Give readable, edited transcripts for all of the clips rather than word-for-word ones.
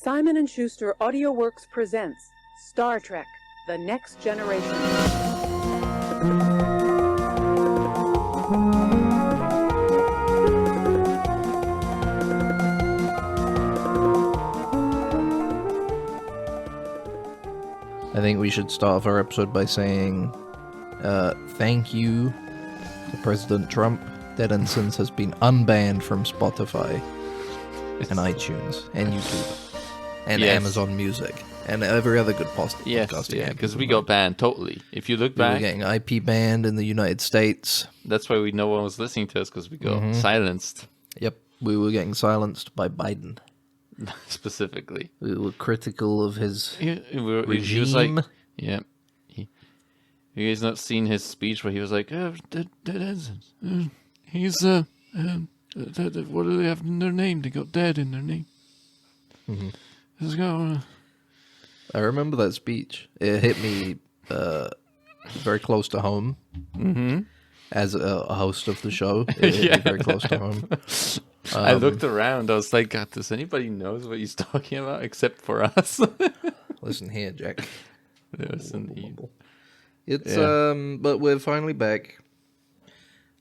Simon & Schuster AudioWorks presents Star Trek: The Next Generation. I think we should start off our episode by saying thank you to President Trump that Ensigns has been unbanned from Spotify and iTunes and YouTube and Amazon Music and every other good podcasting. Yeah, because we got banned totally. If you look we were back, getting IP banned in the United States. that's why no one was listening to us, because we got silenced. Yep, we were getting silenced by Biden. Specifically, We were critical of his he regime. was like, yeah. You guys not seen his speech where he was like, that Ensigns, he's what do they have in their name? They got dead in their name. Mhm. Let's go. I remember that speech. It hit me very close to home. Mm-hmm. As a host of the show, it hit me very close to home. I looked around. I was like, God, does anybody knows what he's talking about except for us? Listen here, Jack. Listen, It's but we're finally back.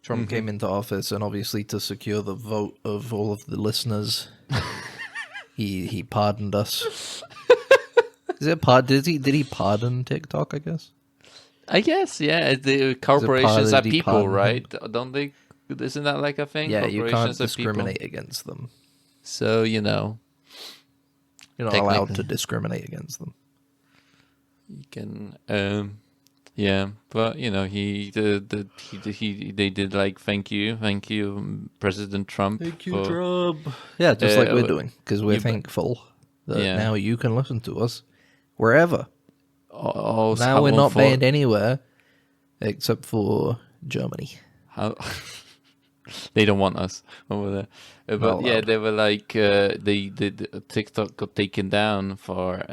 Trump came into office, and obviously to secure the vote of all of the listeners, he pardoned us. Did he pardon TikTok? I guess. yeah. The corporations are people, right? Don't they? Isn't that like a thing? Yeah, you can't Corporations are discriminate people. against them. So You're not allowed to discriminate against them. you can. Yeah, but they did like thank you, President Trump. Trump. Yeah, just like we're doing, because we're you- thankful that now you can listen to us wherever. Oh, Now we're not banned anywhere except for Germany. How they don't want us over there. But Not yeah, allowed. they were like the TikTok got taken down for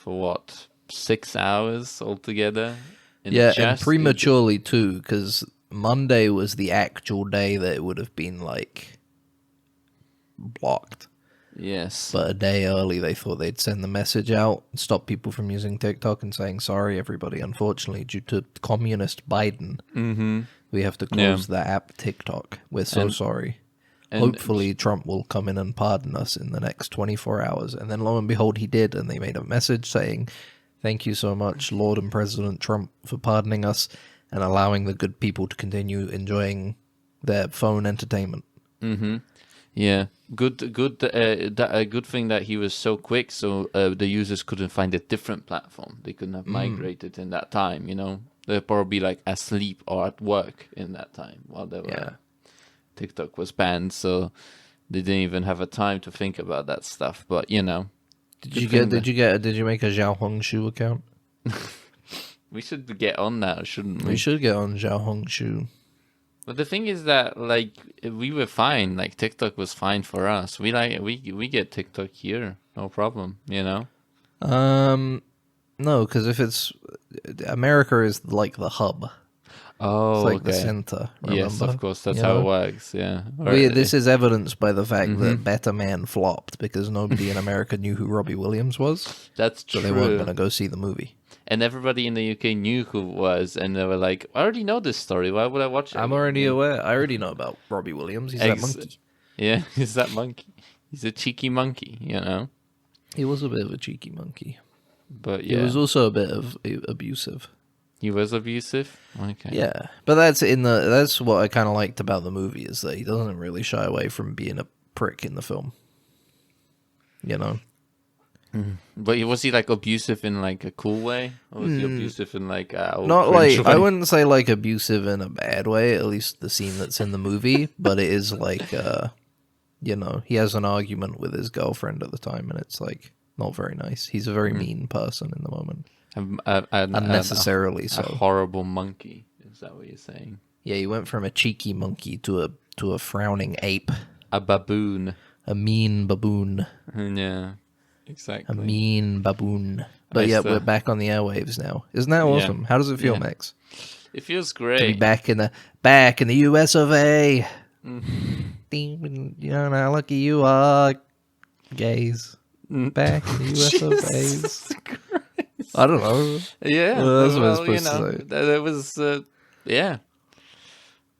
what, 6 hours altogether. Yeah, and prematurely too, because Monday was the actual day that it would have been like blocked. Yes, But a day early, they thought they'd send the message out, stop people from using TikTok, and saying, sorry, everybody, unfortunately, due to communist Biden, we have to close the app TikTok. We're so sorry. and- Hopefully, Trump will come in and pardon us in the next 24 hours. And then lo and behold, he did, and they made a message saying, thank you so much, Lord and President Trump, for pardoning us and allowing the good people to continue enjoying their phone entertainment. Yeah, good. A good thing that he was so quick, so the users couldn't find a different platform. They couldn't have migrated in that time. They'd probably be like asleep or at work in that time while they were. TikTok was banned, so they didn't even have a time to think about that stuff. But Did you make a Zhao Hongshu account? we should get on that, shouldn't we? We should get on Zhao Hongshu. But the thing is that like we were fine. Like TikTok was fine for us. We get TikTok here, no problem. No, because if it's America is like the hub. Oh, It's like okay. the center. Remember? Yes, of course. That's how it works. Yeah. This is evidenced by the fact that Better Man flopped because nobody in America knew who Robbie Williams was, That's so true. they weren't going to go see the movie. And everybody in the UK knew who it was, and they were like, I already know this story. Why would I watch it? I'm already aware. I already know about Robbie Williams. He's that monkey. Yeah, he's that monkey. He's a cheeky monkey, He was a bit of a cheeky monkey. But He yeah, was also a bit of abusive. he was abusive. Okay. Yeah, but that's what I kind of liked about the movie is that he doesn't really shy away from being a prick in the film. But was he like abusive in like a cool way, or was he abusive in like Not like I wouldn't say like abusive in a bad way. At least the scene that's in the movie, but it is like he has an argument with his girlfriend at the time, and it's like not very nice. He's a very mean person in the moment, unnecessarily a so. horrible monkey. Is that what you're saying? Yeah, he went from a cheeky monkey to a frowning ape, A baboon. a mean baboon, Yeah. Exactly. a mean baboon. But Nice yeah, to- we're back on the airwaves now. Isn't that awesome? How does it feel, Yeah. Max? It feels To be great. back in the US of A. You know how lucky you are, gays. back in the US of A's. I don't know. Yeah, That's what I was well, supposed to say. that was yeah.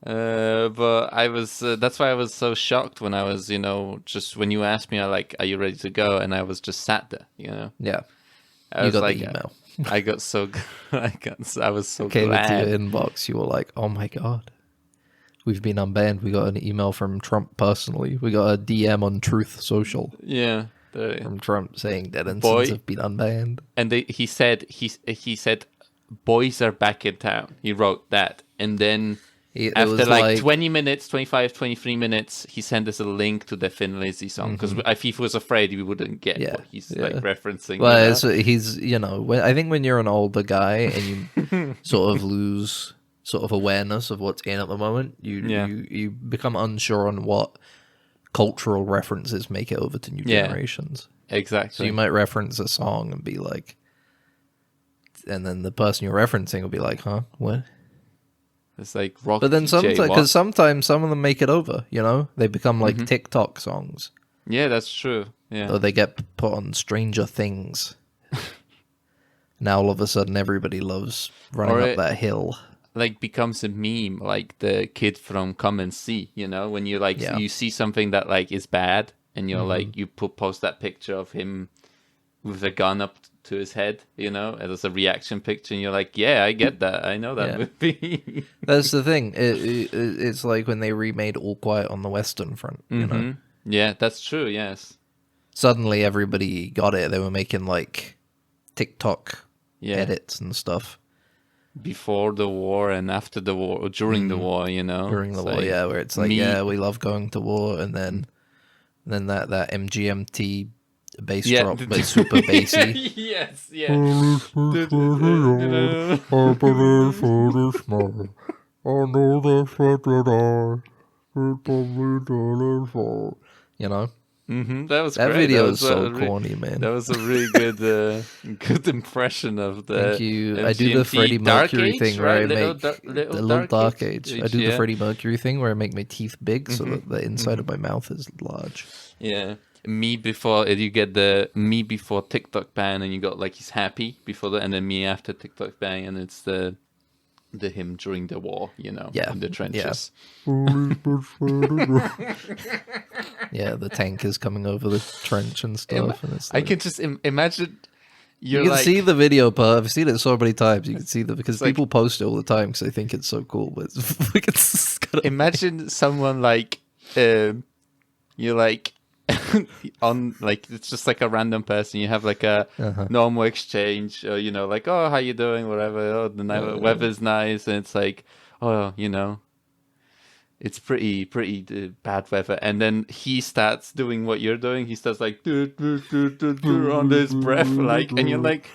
But I was that's why I was so shocked when I was, just when you asked me, are you ready to go? And I was just sat there, Yeah. I You was got like, the email. I got so, I was so Came into glad. your inbox. You were like, oh my God. We've been unbanned. We got an email from Trump personally. We got a DM on Truth Social Yeah, from Trump saying that Boy. Ensigns have been unbanned. and he said, boys are back in town. He wrote that, and then It after was like 20 minutes, 25, 23 minutes, he sent us a link to the Thin Lizzy song because he was afraid we wouldn't get Yeah, what he's yeah. like referencing. Well, he's, I think when you're an older guy and you sort of lose sort of awareness of what's in at the moment, you become unsure on what cultural references make it over to new generations. Exactly. So you might reference a song and be like, and then the person you're referencing will be like, huh, what? It's like rock. But then DJ, because sometimes some of them make it over, they become like TikTok songs. Yeah, that's true. Yeah. Or they get put on Stranger Things. Now all of a sudden everybody loves running up that hill. Like becomes a meme, like the kid from Come and See, when you you see something that like is bad, and you're like you post that picture of him with a gun up to his head, as a reaction picture, and you're like, yeah, I get that, I know that movie. That's the thing. It's like when they remade All Quiet on the Western Front. Yeah, that's true. Yes. Suddenly everybody got it. They were making like TikTok edits and stuff. Before the war and after the war, or during the war, During the war, where it's like, we love going to war, and then that MGMT bass drop, but super bassy. Yes, That was that great. video that is so corny, man. That was a really good impression of the. Thank you. MGMT I do the Freddie Mercury Age, thing where I make little dark age. I do the yeah. Freddie Mercury thing where I make my teeth big so that the inside of my mouth is large. Yeah. Me before you get the me before TikTok ban, and you got like he's happy before that, and then me after TikTok ban, and it's the him during the war, in the trenches. Yeah, the tank is coming over the trench and stuff. And it's I can just imagine. You can see the video part. I've seen it so many times. You can see because people post it all the time because they think it's so cool. But it's imagine someone like you're like on like it's just like a random person. You have like a normal exchange, or, like, oh, how you doing, whatever. Oh, the weather's nice, and it's like, oh, it's pretty bad weather, and then he starts doing what you're doing. He starts like on this breath, like, and you're like,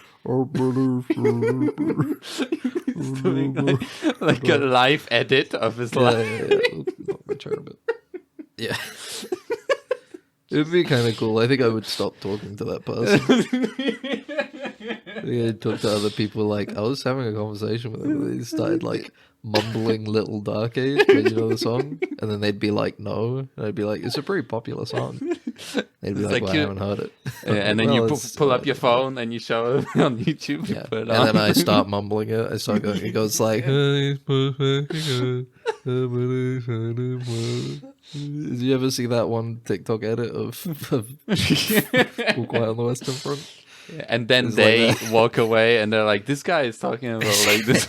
he's doing like a live edit of his life. Yeah. It'd be kind of cool. I think I would stop talking to that person. I'd talk to other people. Like, I was having a conversation with them, and they started like mumbling "Little Dark Age," the song, and then they'd be like, "No," and I'd be like, "It's a pretty popular song." They'd be like, "Well, I haven't heard it." And then you pull up your phone and you show it on YouTube. You put it on. And then I start mumbling it. I start going. It goes like. Did you ever see that one TikTok edit of All Quiet on the Western Front? Yeah, and then they walk away and they're like, this guy is talking about like this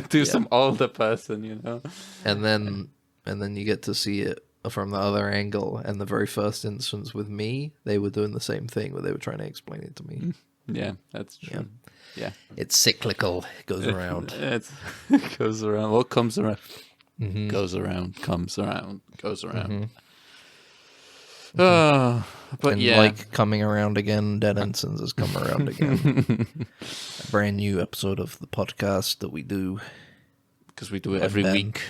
to some older person, And then you get to see it from the other angle. And the very first instance with me, they were doing the same thing where they were trying to explain it to me. Yeah, that's true. Yeah. It's cyclical. It goes around. It goes around. What comes around? Goes around, comes around, goes around. But and like coming around again, Dead Ensigns has come around again. A brand new episode of the podcast that we do. Because we do it every week.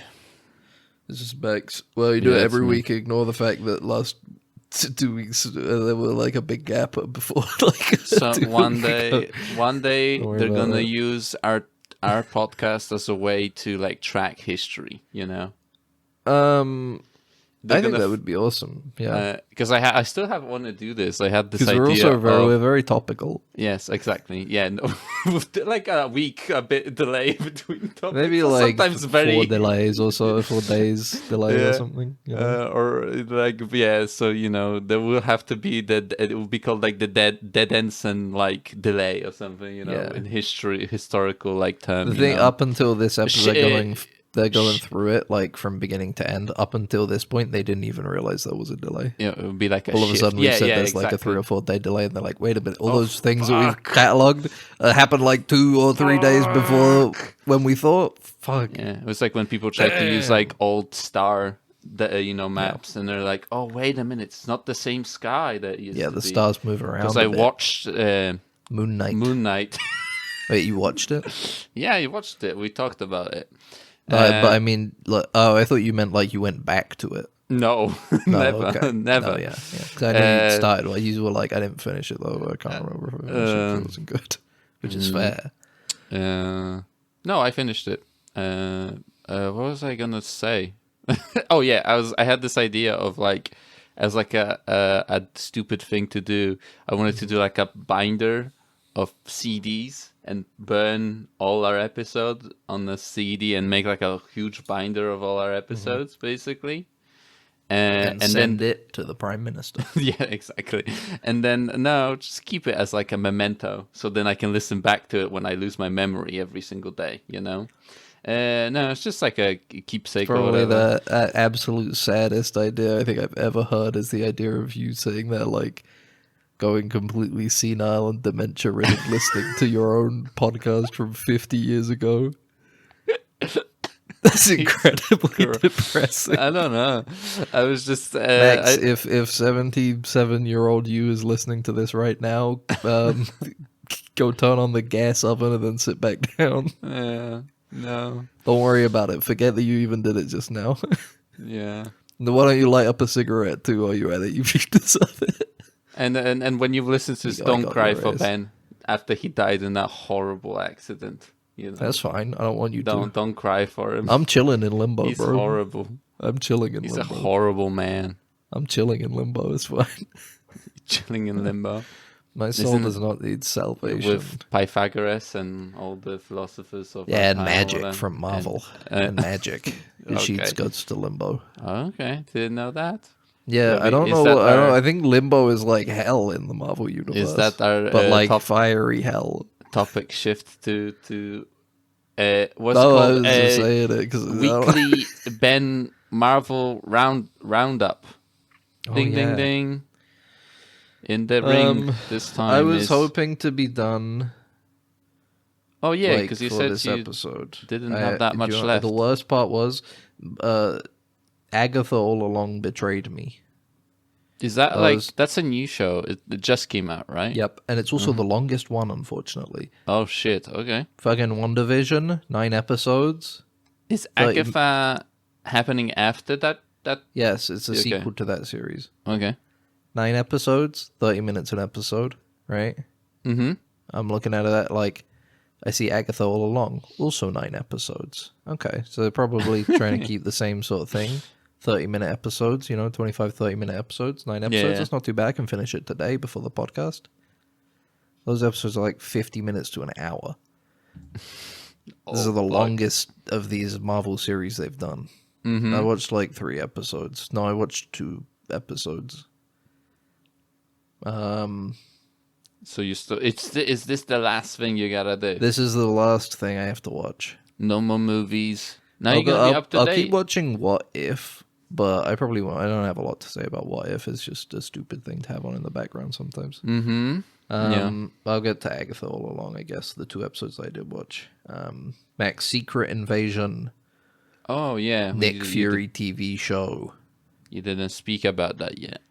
This is Bex. Well, you do it every week. Ignore the fact that last 2 weeks there were like a big gap before. So one day they're going to use our podcast as a way to like track history, I think that would be awesome. Yeah, because I still have want to do this. I had this because idea. we're very topical. Yes, exactly. Yeah, no, with like a week, a bit delay between topics. Maybe like sometimes 4 very delays or so, 4 days delay or something. You know? or like so there will have to be it will be called like the dead ensign like delay or something. In historical like term. The thing up until this episode they're going sh- through it like from beginning to end. Up until this point, they didn't even realize there was a delay. Yeah, it would be like all of a sudden we said there's like a 3 or 4 day delay, and they're like, wait a minute, all those things that we've catalogued happened like 2 or 3 days before when we thought. Fuck. Yeah, it was like when people tried to use like old star maps, and they're like, oh wait a minute, it's not the same sky that used to the be. stars move around. Because I watched Moon Knight. Wait, you watched it? Yeah, you watched it. We talked about it. But I mean, I thought you meant like you went back to it. No, never, okay. never. No, yeah. Because I know you started. Well, you were like, I didn't finish it though. I can't remember if I finished it. It wasn't good, which is fair. No, I finished it. What was I gonna say? Oh yeah, I had this idea of like, as like a stupid thing to do. I wanted to do like a binder of CDs and burn all our episodes on the CD and make like a huge binder of all our episodes, basically. And send it to the Prime Minister. Yeah, exactly. And then, no, just keep it as like a memento. So then I can listen back to it when I lose my memory every single day, No, it's just like a keepsake. Probably or whatever. the absolute saddest idea I think I've ever heard is the idea of you saying that, like, going completely senile and dementia-ridden listening to your own podcast from 50 years ago. That's incredibly depressing. I don't know. I was just... Max, if 77-year-old you is listening to this right now, go turn on the gas oven and then sit back down. Yeah, no. Don't worry about it. Forget that you even did it just now. Yeah. Why don't you light up a cigarette too while you're at it? You deserve it. And when you've listened to this, I don't got cry your for ass. Ben after he died in that horrible accident. That's fine. I don't want you to. Don't cry for him. I'm chilling in limbo, He's bro. horrible. I'm chilling in He's limbo. a horrible man. I'm chilling in limbo. It's fine. Chilling in limbo. My soul Isn't does not need salvation. With Pythagoras and all the philosophers of Yeah, our and time, magic all that. from Marvel. And, And magic. The sheets Okay. goes to limbo. Okay, didn't know that. Yeah, Yeah, I don't is know. that I think limbo is like hell in the Marvel universe. Is that our but like top fiery hell? topic shift to what's No, I called was just saying it because weekly Ben Marvel roundup. Ding ding ding. In the ring this time. I was is... hoping to be done. Oh yeah, like, because you for said this you episode didn't have that much you know, left. The worst part was, Agatha all along betrayed me. Is that I like was- that's a new show? It just came out, right? Yep, and it's also the longest one, unfortunately. Oh shit. Okay. Fucking WandaVision, 9 episodes. Is 30 Agatha happening after that? Yes, it's a Okay. sequel to that series. Okay. 9 episodes, 30 minutes an episode, right? Mm-hmm. I'm looking at it like I see Agatha all along, also 9 episodes. Okay, so they're probably trying to keep the same sort of thing. 30-minute episodes, 25, 30-minute episodes, 9 episodes. Yeah. That's not too bad. I can finish it today before the podcast. Those episodes are like 50 minutes to an hour. These are the longest of these Marvel series they've done. Mm-hmm. I watched like 3 episodes. No, I watched 2 episodes. So you still is this the last thing you gotta do? This is the last thing I have to watch. No more movies. Now you're gonna be up to I'll date. keep watching What If, but I probably won't. I don't have a lot to say about What If. It's just a stupid thing to have on in the background sometimes. Mm-hmm. I'll get to Agatha all along, I guess. The 2 episodes I did watch. Max, Secret Invasion, Oh yeah. Nick Fury TV show. You didn't speak about that yet.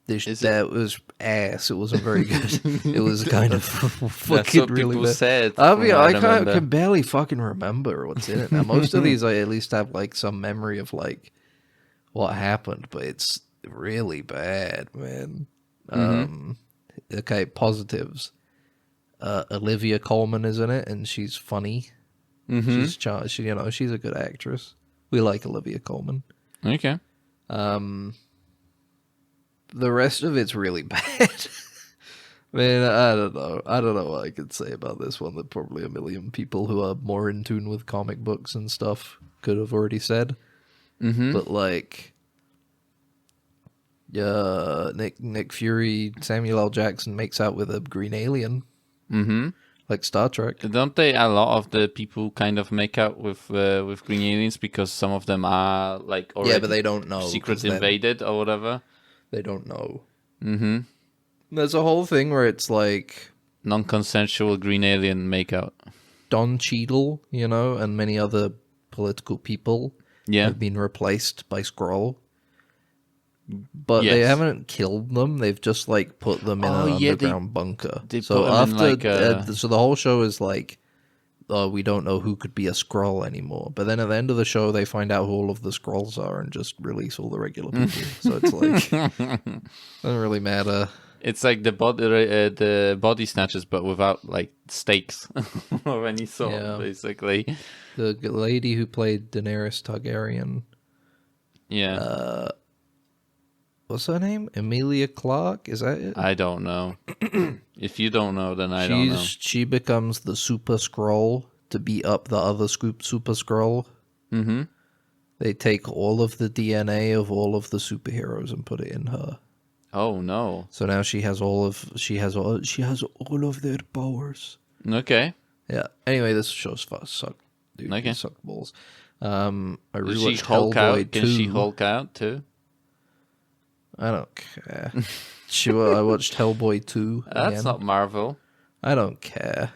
That was ass. It wasn't very good. It was kind of That's fucking what really people bad. said. I from mean, what I remember. can barely fucking remember what's in it now. Most of these, I at least have like some memory of like what happened, but it's really bad, man. Okay, positives. Olivia Colman is in it, and she's funny. Mm-hmm. She's a good actress. We like Olivia Colman. Okay. The rest of it's really bad. Man, I don't know. I don't know what I could say about this one that probably a million people who are more in tune with comic books and stuff could have already said. Mm-hmm. But like, Nick Fury, Samuel L. Jackson makes out with a green alien, Mm-hmm. like Star Trek. Don't they? A lot of the people kind of make out with green aliens because some of them are like already Yeah, but they don't know. secret 'cause then invaded or whatever. They don't know. Mm-hmm. There's a whole thing where it's like Non-consensual green alien makeout. Don Cheadle, you know, and many other political people Yeah. have been replaced by Skrull. But they Yes. haven't killed them. They've just like put them in Oh, an yeah, underground bunker. they So put 'em in, after, like, a- so the whole show is like, we don't know who could be a Skrull anymore. But then at the end of the show, they find out who all of the Skrulls are and just release all the regular people. So it's like doesn't really matter. It's like the body snatchers, but without like stakes or any sort, Yeah. basically. The lady who played Daenerys Targaryen, Yeah, what's her name? Emilia Clarke? Is that it? I don't know. If you don't know, then I don't know. She becomes the Super Skrull to beat up the other Super Skrull. Mm-hmm. They take all of the DNA of all of the superheroes and put it in her. Oh no. So now she has all of their powers. Okay. Yeah. Anyway, this show's suck. Dude, Okay. it suck balls. I Does she rewatched Hulk Hellboy out? 2. Can she Hulk out too? I don't care. I watched Hellboy 2. That's again. not Marvel. I don't care.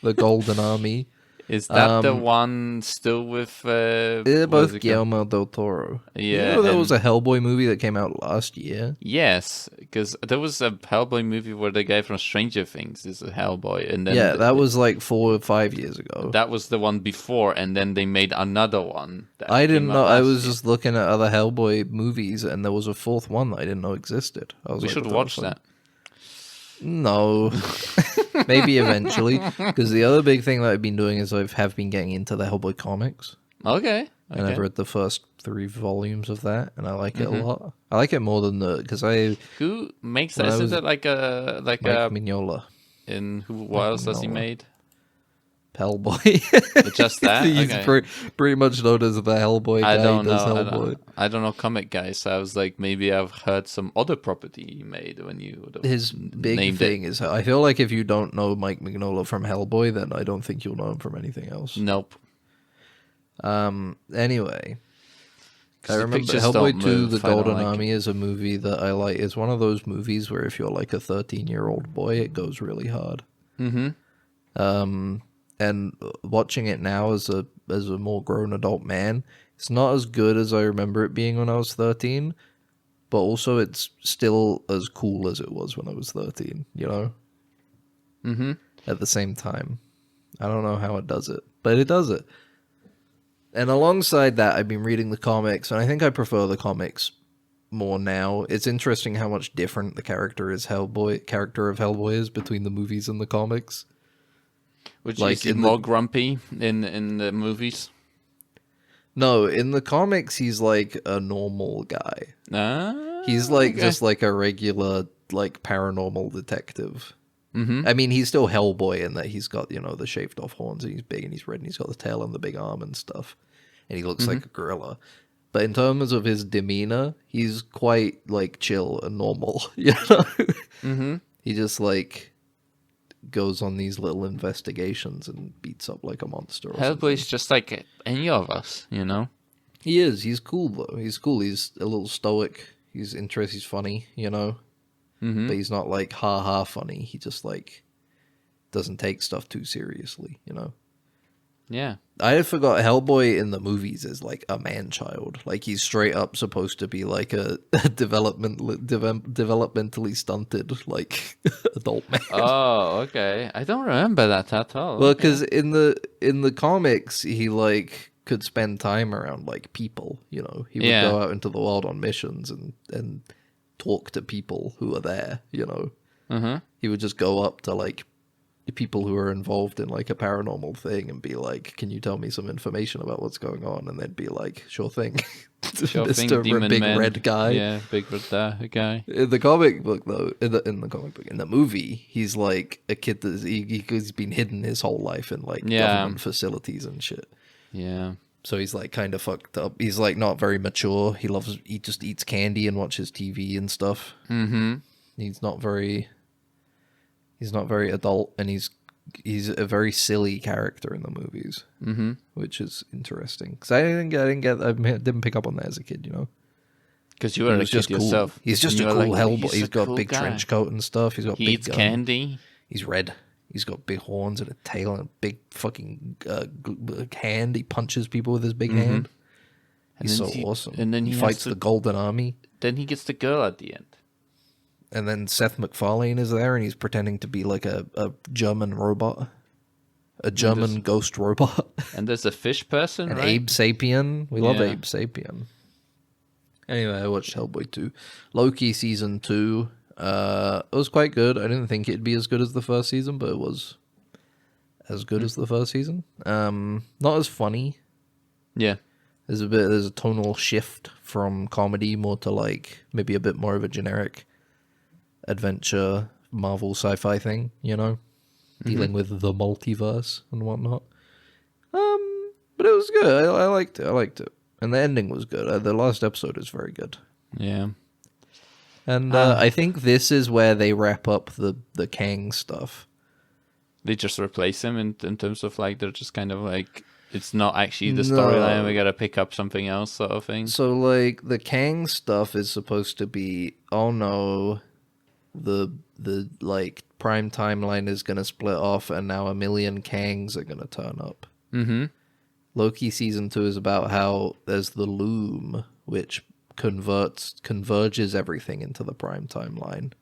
The Golden Army. Is that the one still with? They're what is both it called? Guillermo del Toro. Yeah, You know there and- was a Hellboy movie that came out last year. Yes, because there was a Hellboy movie where the guy from Stranger Things is a Hellboy, and then Yeah, that was like 4 or 5 years ago. that was the one before, and then they made another one. That I didn't came know. out I last was year. just looking at other Hellboy movies, and there was a fourth one that I didn't know existed. I was We like, should what the watch fuck? that. No, maybe eventually. Because the other big thing that I've been doing is I have been getting into the Hellboy comics, Okay. and I've read the first 3 volumes of that, and I like it Mm-hmm. a lot. I like it more than because I Who makes When that? I Isn't was- it like a Mike Mignola, in who? What else has he Mignola. made? Hellboy. Just that? He's Okay. pretty much known as the Hellboy guy. I don't who does know. Hellboy. I don't know comic guys. So I was like, maybe I've heard some other property he made when you would have His big named thing is, I feel like if you don't know Mike Mignola from Hellboy, then I don't think you'll know him from anything else. it. Nope. Anyway, 'Cause I the remember pictures Hellboy don't 2, move, The I don't Golden like Army is a movie that I like. It's one of those movies where if you're like a 13-year-old boy, it goes really hard. Mm-hmm. And watching it now as a more grown adult man, it's not as good as I remember it being when I was 13, but also it's still as cool as it was when I was 13, you know? Mm-hmm. At the same time. I don't know how it does it, but it does it. And alongside that, I've been reading the comics, and I think I prefer the comics more now. It's interesting how much different the character of Hellboy is between the movies and the comics. Which Like is he in more the- grumpy in the movies? No, in the comics, he's like a normal guy. He's like okay. just like a regular like paranormal detective. Mm-hmm. I mean, he's still Hellboy in that he's got, you know, the shaved off horns and he's big and he's red and he's got the tail and the big arm and stuff. And he looks like a gorilla. But in terms of his demeanor, he's quite like chill and normal, you know? Mm-hmm. He just like goes on these little investigations and beats up like a monster or something. Hellboy's just like any of us, you know? He is. He's cool, though. He's cool. He's a little stoic. He's interesting. He's funny, you know? Mm-hmm. But he's not like ha-ha funny. He just like doesn't take stuff too seriously, you know? Yeah. I forgot Hellboy in the movies is like a man-child. Like he's straight up supposed to be like a developmentally stunted like adult man. Oh, okay. I don't remember that at all. Well, Okay. because in the comics, he like could spend time around like people. You know, he would Yeah. go out into the world on missions and talk to people who are there. You know, Uh-huh. he would just go up to like the people who are involved in like a paranormal thing and be like, "Can you tell me some information about what's going on?" And they'd be like, "Sure thing." Shopping Mr. demon Big man. Red Guy. Yeah, big red guy. In the comic book, though, in the movie, he's like a kid that he's been hidden his whole life in like government facilities and shit. Yeah. So he's like kind of fucked up. He's like not very mature. He just eats candy and watches TV and stuff. Mm-hmm. He's not very adult, and he's a very silly character in the movies, which is interesting because I didn't pick up on that as a kid, you know. Because you were a kid yourself. He's just a cool Hellboy. He's got a big trench coat and stuff. He's got he big eats gun. candy. He's red. He's got big horns and a tail and a big fucking hand. He punches people with his big hand. He's so awesome. And then he fights the Golden Army. Then he gets the girl at the end. And then Seth MacFarlane is there, and he's pretending to be like a German robot. A German ghost robot. And there's a fish person, and right? Abe Sapien. We love Abe Sapien. Anyway, I watched Hellboy 2. Loki Season 2. It was quite good. I didn't think it'd be as good as the first season, but it was as good as the first season. Not as funny. Yeah. There's a tonal shift from comedy more to like maybe a bit more of a generic adventure Marvel sci-fi thing, you know, dealing with the multiverse and whatnot. But it was good. I liked it, and the ending was good. The last episode is very good. Yeah. And I think this is where they wrap up the Kang stuff. They just replace him in terms of like they're just kind of like it's not actually the storyline. We gotta pick up something else, sort of thing. So like the Kang stuff is supposed to be, oh no, the like prime timeline is gonna split off, and now 1 million Kangs are gonna turn up. Mm-hmm. Loki Season 2 is about how there's the Loom, which converges everything into the prime timeline,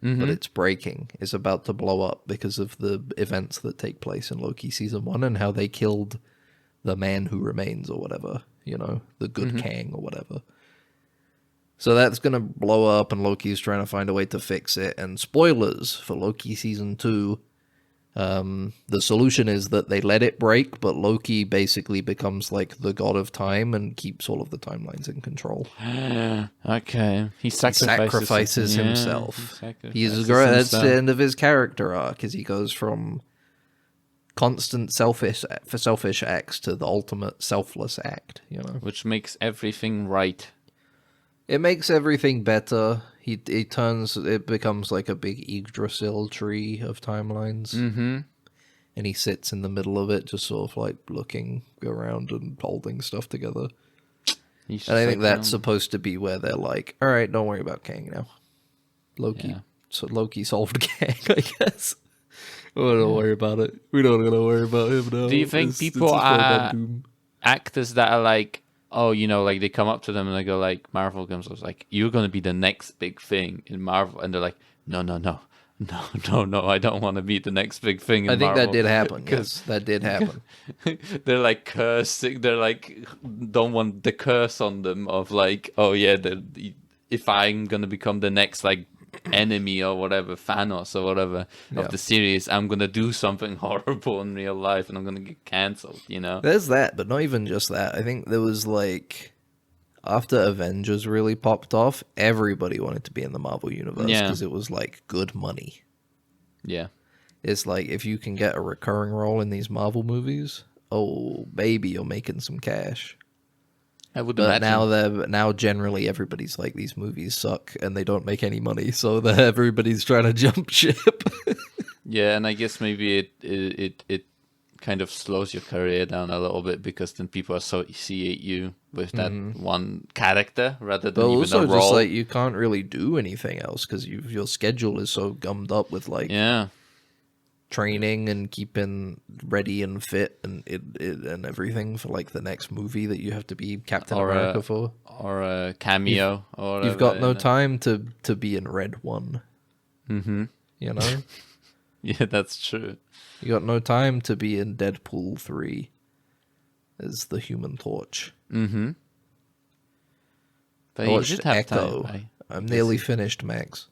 but it's breaking. It's about to blow up because of the events that take place in Loki Season 1 and how they killed the man who remains or whatever, you know, the good Kang or whatever. So that's going to blow up, and Loki's trying to find a way to fix it. And spoilers for Loki Season 2, the solution is that they let it break, but Loki basically becomes like the god of time and keeps all of the timelines in control. Okay. He sacrifices himself. That's the end of his character arc, as he goes from constant selfish acts to the ultimate selfless act, you know. Which makes everything right. It makes everything better. It becomes like a big Yggdrasil tree of timelines. Mm-hmm. And he sits in the middle of it, just sort of like looking around and holding stuff together. And I think that's supposed to be where they're like, all right, don't worry about Kang now. So Loki solved Kang, I guess. Oh, don't worry about it. We don't gotta worry about him now. Do you think people actors that are like, oh, you know, like they come up to them and they go like, Marvel comes up like, you're going to be the next big thing in Marvel. And they're like, no, I don't want to be the next big thing in Marvel. I think that did happen, yes. That did happen. They're like cursing. They're like, don't want the curse on them of like, oh yeah, if I'm going to become the next like enemy or whatever, Thanos or whatever of the series, I'm gonna do something horrible in real life and I'm gonna get cancelled, you know. There's that, but not even just that. I think there was like, after Avengers really popped off, everybody wanted to be in the Marvel universe because it was like good money. Yeah, it's like if you can get a recurring role in these Marvel movies, oh baby, you're making some cash. I would imagine. Now generally everybody's like, these movies suck and they don't make any money, so everybody's trying to jump ship. Yeah, and I guess maybe it kind of slows your career down a little bit because then people associate you with that one character rather than even a role. Just like you can't really do anything else because your schedule is so gummed up with like training and keeping ready and fit and everything for like the next movie that you have to be Captain America for, or a cameo, or whatever. You've got no time to be in Red 1. You know. Yeah, that's true. You got no time to be in Deadpool 3 as the Human Torch. But I watched Echo. I'm nearly finished, Max.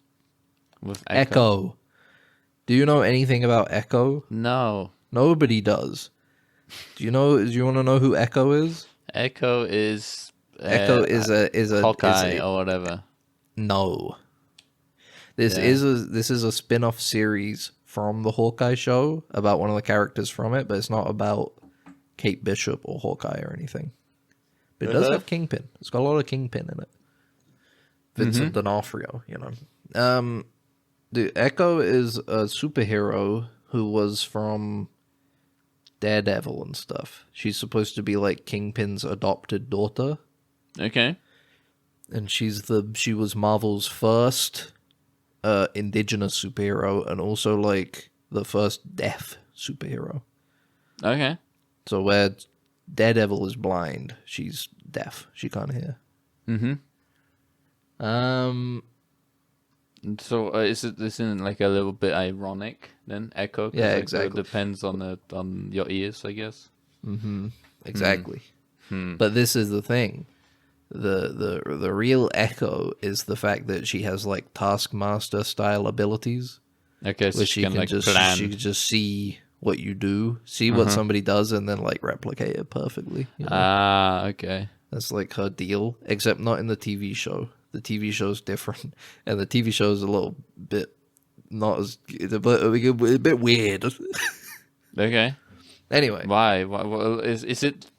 With Echo. Do you know anything about Echo? No. Nobody does. Do you want to know who Echo is? Echo is Echo is a Hawkeye or whatever. No. This is a spin-off series from the Hawkeye show about one of the characters from it, but it's not about Kate Bishop or Hawkeye or anything. But it does have Kingpin. It's got a lot of Kingpin in it. Vincent D'Onofrio, you know. The Echo is a superhero who was from Daredevil and stuff. She's supposed to be like Kingpin's adopted daughter. Okay. And she was Marvel's first indigenous superhero and also like the first deaf superhero. Okay. So where Daredevil is blind, she's deaf. She can't hear. So isn't like a little bit ironic then, Echo? 'Cause, Yeah, like, exactly. It depends on your ears, I guess. Exactly. But this is the thing. The real Echo is the fact that she has like Taskmaster style abilities. Okay, so Where she can like plan. she can just see what you do, see what somebody does, and then like replicate it perfectly. You know? Okay. That's like her deal, except not in the TV show. The TV show's different, and the TV show's a little bit not as a bit weird. Okay. Anyway, Why? Well, is it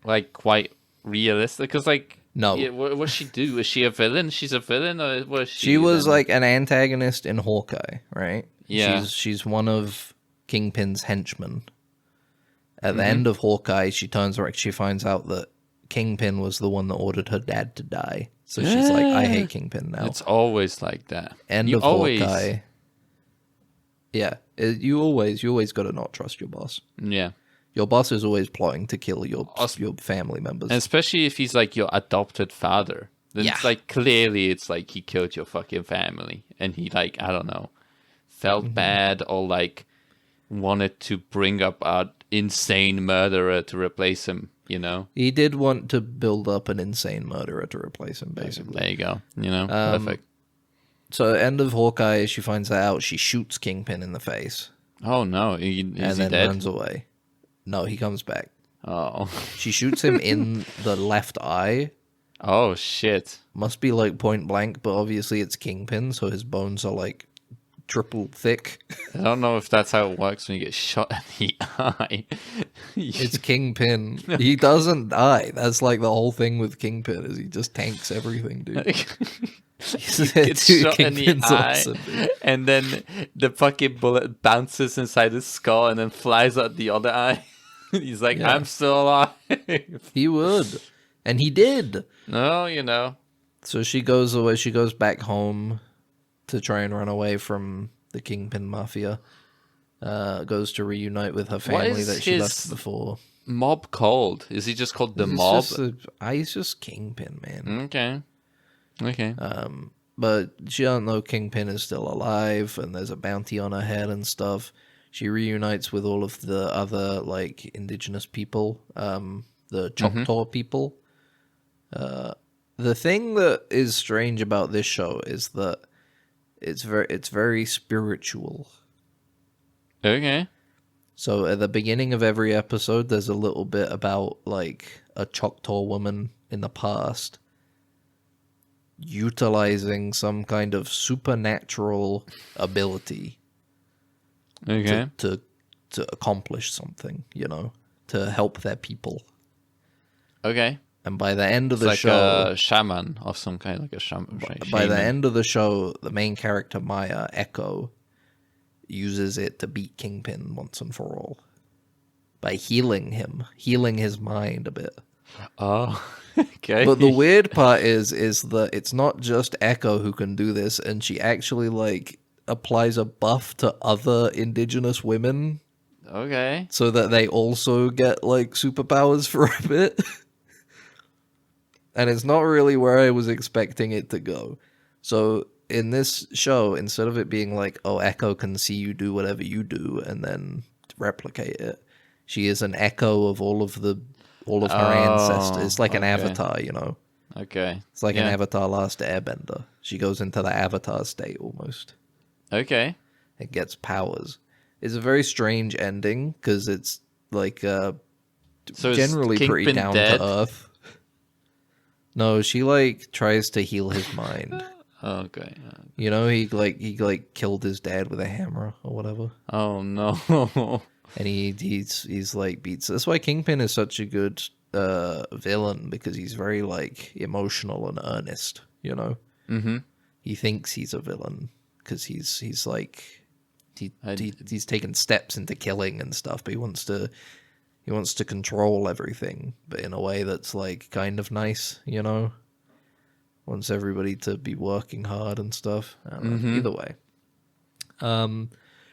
like quite realistic? Because like, no. yeah, what she do? Is she a villain? She's a villain, or was she? She was then? like an antagonist in Hawkeye, right? Yeah. She's one of Kingpin's henchmen. At the end of Hawkeye, she turns around. She finds out that Kingpin was the one that ordered her dad to die. So she's like, I hate Kingpin now. It's always like that. End of Hawkeye. Yeah, you always got to not trust your boss. Yeah. Your boss is always plotting to kill your family members. And especially if he's like your adopted father. Then it's like clearly it's like he killed your fucking family. And he like, I don't know, felt bad or like wanted to bring up an insane murderer to replace him, you know? He did want to build up an insane murderer to replace him, basically. There you go. You know, perfect. So end of Hawkeye, she finds that out. She shoots Kingpin in the face. Oh no, is and he then dead? runs away. No, he comes back. Oh. She shoots him in the left eye. Oh shit. Must be like point blank, but obviously it's Kingpin, so his bones are like triple thick. I don't know if that's how it works when you get shot in the eye. It's Kingpin. He doesn't die. That's like the whole thing with Kingpin is he just tanks everything, dude. Gets shot in the eye, awesome, dude. and then the fucking bullet bounces inside his skull and then flies out the other eye. He's like, Yeah. I'm still alive. He would. And he did. No, you know. So she goes away. She goes back home to try and run away from the Kingpin Mafia. Goes to reunite with her family is that she his left before. Mob called? Is he just called the He's mob? he's just Kingpin, man. Okay. But she don't know Kingpin is still alive, and there's a bounty on her head and stuff. She reunites with all of the other like indigenous people, the Choctaw people. The thing that is strange about this show is that it's very spiritual. Okay. So at the beginning of every episode, there's a little bit about like a Choctaw woman in the past utilizing some kind of supernatural ability Okay. to accomplish something, you know, to help their people. Okay. And by the end of It's the like show, a shaman of some kind, like a shaman. by the end of the show, the main character Maya Echo uses it to beat Kingpin once and for all by healing his mind a bit. Oh, okay. But the weird part is that it's not just Echo who can do this, and she actually like applies a buff to other indigenous women Okay. so that they also get like superpowers for a bit. And it's not really where I was expecting it to go. So in this show, instead of it being like, oh, Echo can see you do whatever you do and then replicate it, she is an echo of all of her ancestors. It's like an avatar, you know. Okay. It's like an Avatar Last Airbender. She goes into the avatar state almost. Okay. It gets powers. It's a very strange ending because it's like So is generally pretty Kingpin down dead? to earth. No, she like tries to heal his mind. Okay. You know, he killed his dad with a hammer or whatever. Oh no. And he's like beats. That's why Kingpin is such a good villain, because he's very like emotional and earnest. You know, Mm-hmm. he thinks he's a villain because he's like he's taken steps into killing and stuff, but he wants to control everything, but in a way that's like kind of nice. You know, wants everybody to be working hard and stuff. I don't know. Either way,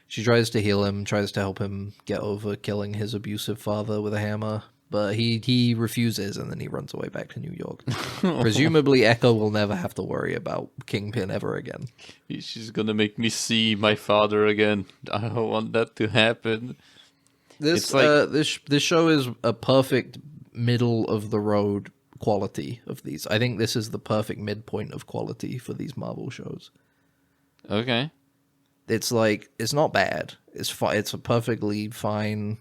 she tries to heal him, tries to help him get over killing his abusive father with a hammer, but he refuses, and then he runs away back to New York. Presumably, Echo will never have to worry about Kingpin ever again. She's gonna make me see my father again. I don't want that to happen. This this show is a perfect middle of the road quality of these. I think this is the perfect midpoint of quality for these Marvel shows. Okay. It's like, it's not bad. It's a perfectly fine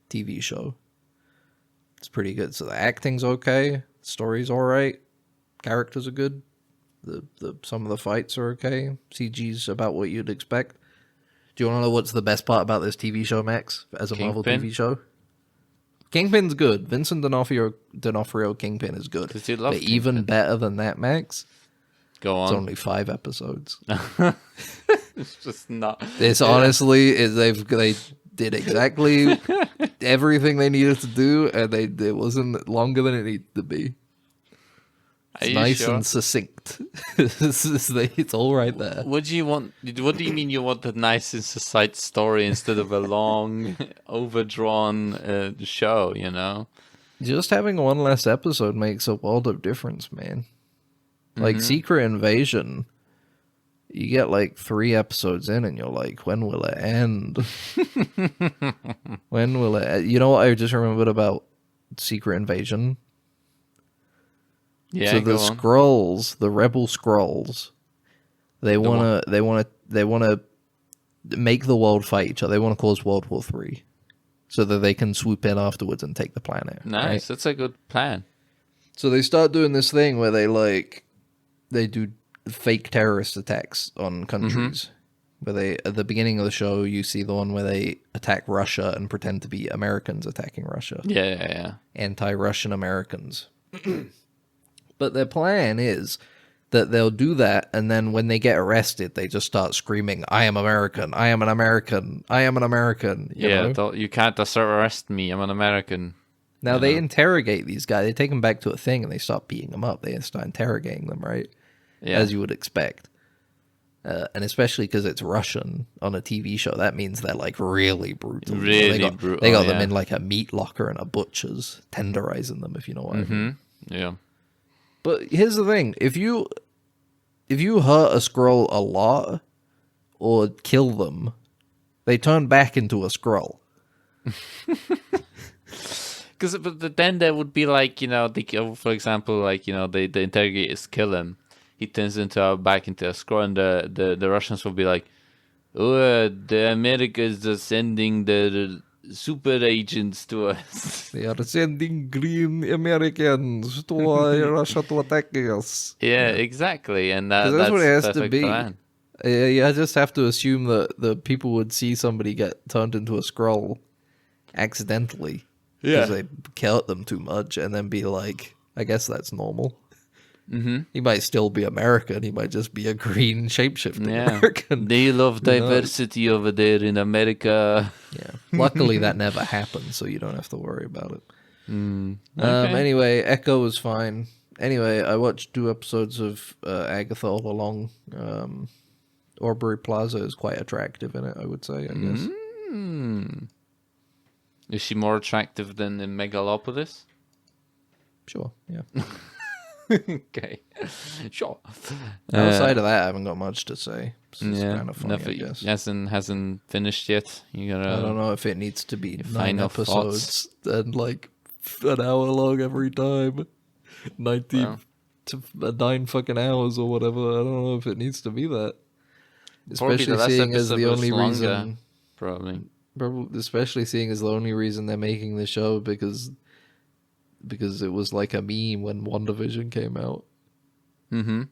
TV show. It's pretty good. So the acting's okay, story's all right, characters are good. The some of the fights are okay. CG's about what you'd expect. Do you want to know what's the best part about this TV show, Max, as a Marvel Kingpin? TV show? Kingpin's good. Vincent D'Onofrio Kingpin is good. Does he love But even Kingpin? better than that, Max, Go it's on. only 5 episodes. It's just not. This honestly is they did exactly everything they needed to do, and it wasn't longer than it needed to be. Are It's you nice sure? and succinct. It's all right there. What do you want? What do you mean you want a nice and succinct story instead of a long, overdrawn show? You know. Just having one less episode makes a world of difference, man. Like Secret Invasion, you get like 3 episodes in, and you're like, when will it end? When will it? You know what I just remembered about Secret Invasion? Yeah. So Go the on. Skrulls, the Rebel Skrulls, they wanna make the world fight each other. They want to cause World War III, so that they can swoop in afterwards and take the planet. Nice. right? That's a good plan. So they start doing this thing where they do fake terrorist attacks on countries. Where they, at the beginning of the show, you see the one where they attack Russia and pretend to be Americans attacking Russia. Yeah. Anti-Russian Americans. But their plan is that they'll do that, and then when they get arrested, they just start screaming, "I am American! I am an American! I am an American!" You know? You can't arrest me. I'm an American. Now they interrogate these guys. They take them back to a thing, and they start beating them up. They start interrogating them, right? Yeah. As you would expect. And especially because it's Russian on a TV show, that means they're like really brutal. Really brutal, They got them yeah. in like a meat locker and a butcher's, tenderizing them, if you know what I mean. Yeah. But here's the thing: if you hurt a Skrull a lot or kill them, they turn back into a Skrull. But then there would be like, you know, for example, like, you know, the interrogators kill him. He turns back into a Skrull, and the Russians will be like, "Oh, the Americans are sending the super agents to us." They are sending green Americans to Russia to attack us. Yeah, exactly, and 'Cause that's what it has to perfect be. plan. I just have to assume that the people would see somebody get turned into a Skrull accidentally because they killed them too much, and then be like, I guess that's normal. Mm-hmm. He might still be American. He might just be a green shapeshifting American. They love diversity over there in America. Yeah. Luckily, that never happened, so you don't have to worry about it. Okay. Anyway, Echo was fine. Anyway, I watched 2 episodes of Agatha All Along. Aubrey Plaza is quite attractive in it, I would say, I guess. Is she more attractive than in Megalopolis? Sure, yeah. Okay, sure. Outside of that, I haven't got much to say. It's just Yeah, kind of funny, I nothing guess. hasn't finished yet. You gotta. I don't know if it needs to be 9 final episodes and like an hour long every time. 9 fucking hours or whatever. I don't know if it needs to be that. Probably the Especially last seeing as episode the was only longer, reason, probably. especially seeing as the only reason they're making the show because because it was like a meme when WandaVision came out. Mm-hmm.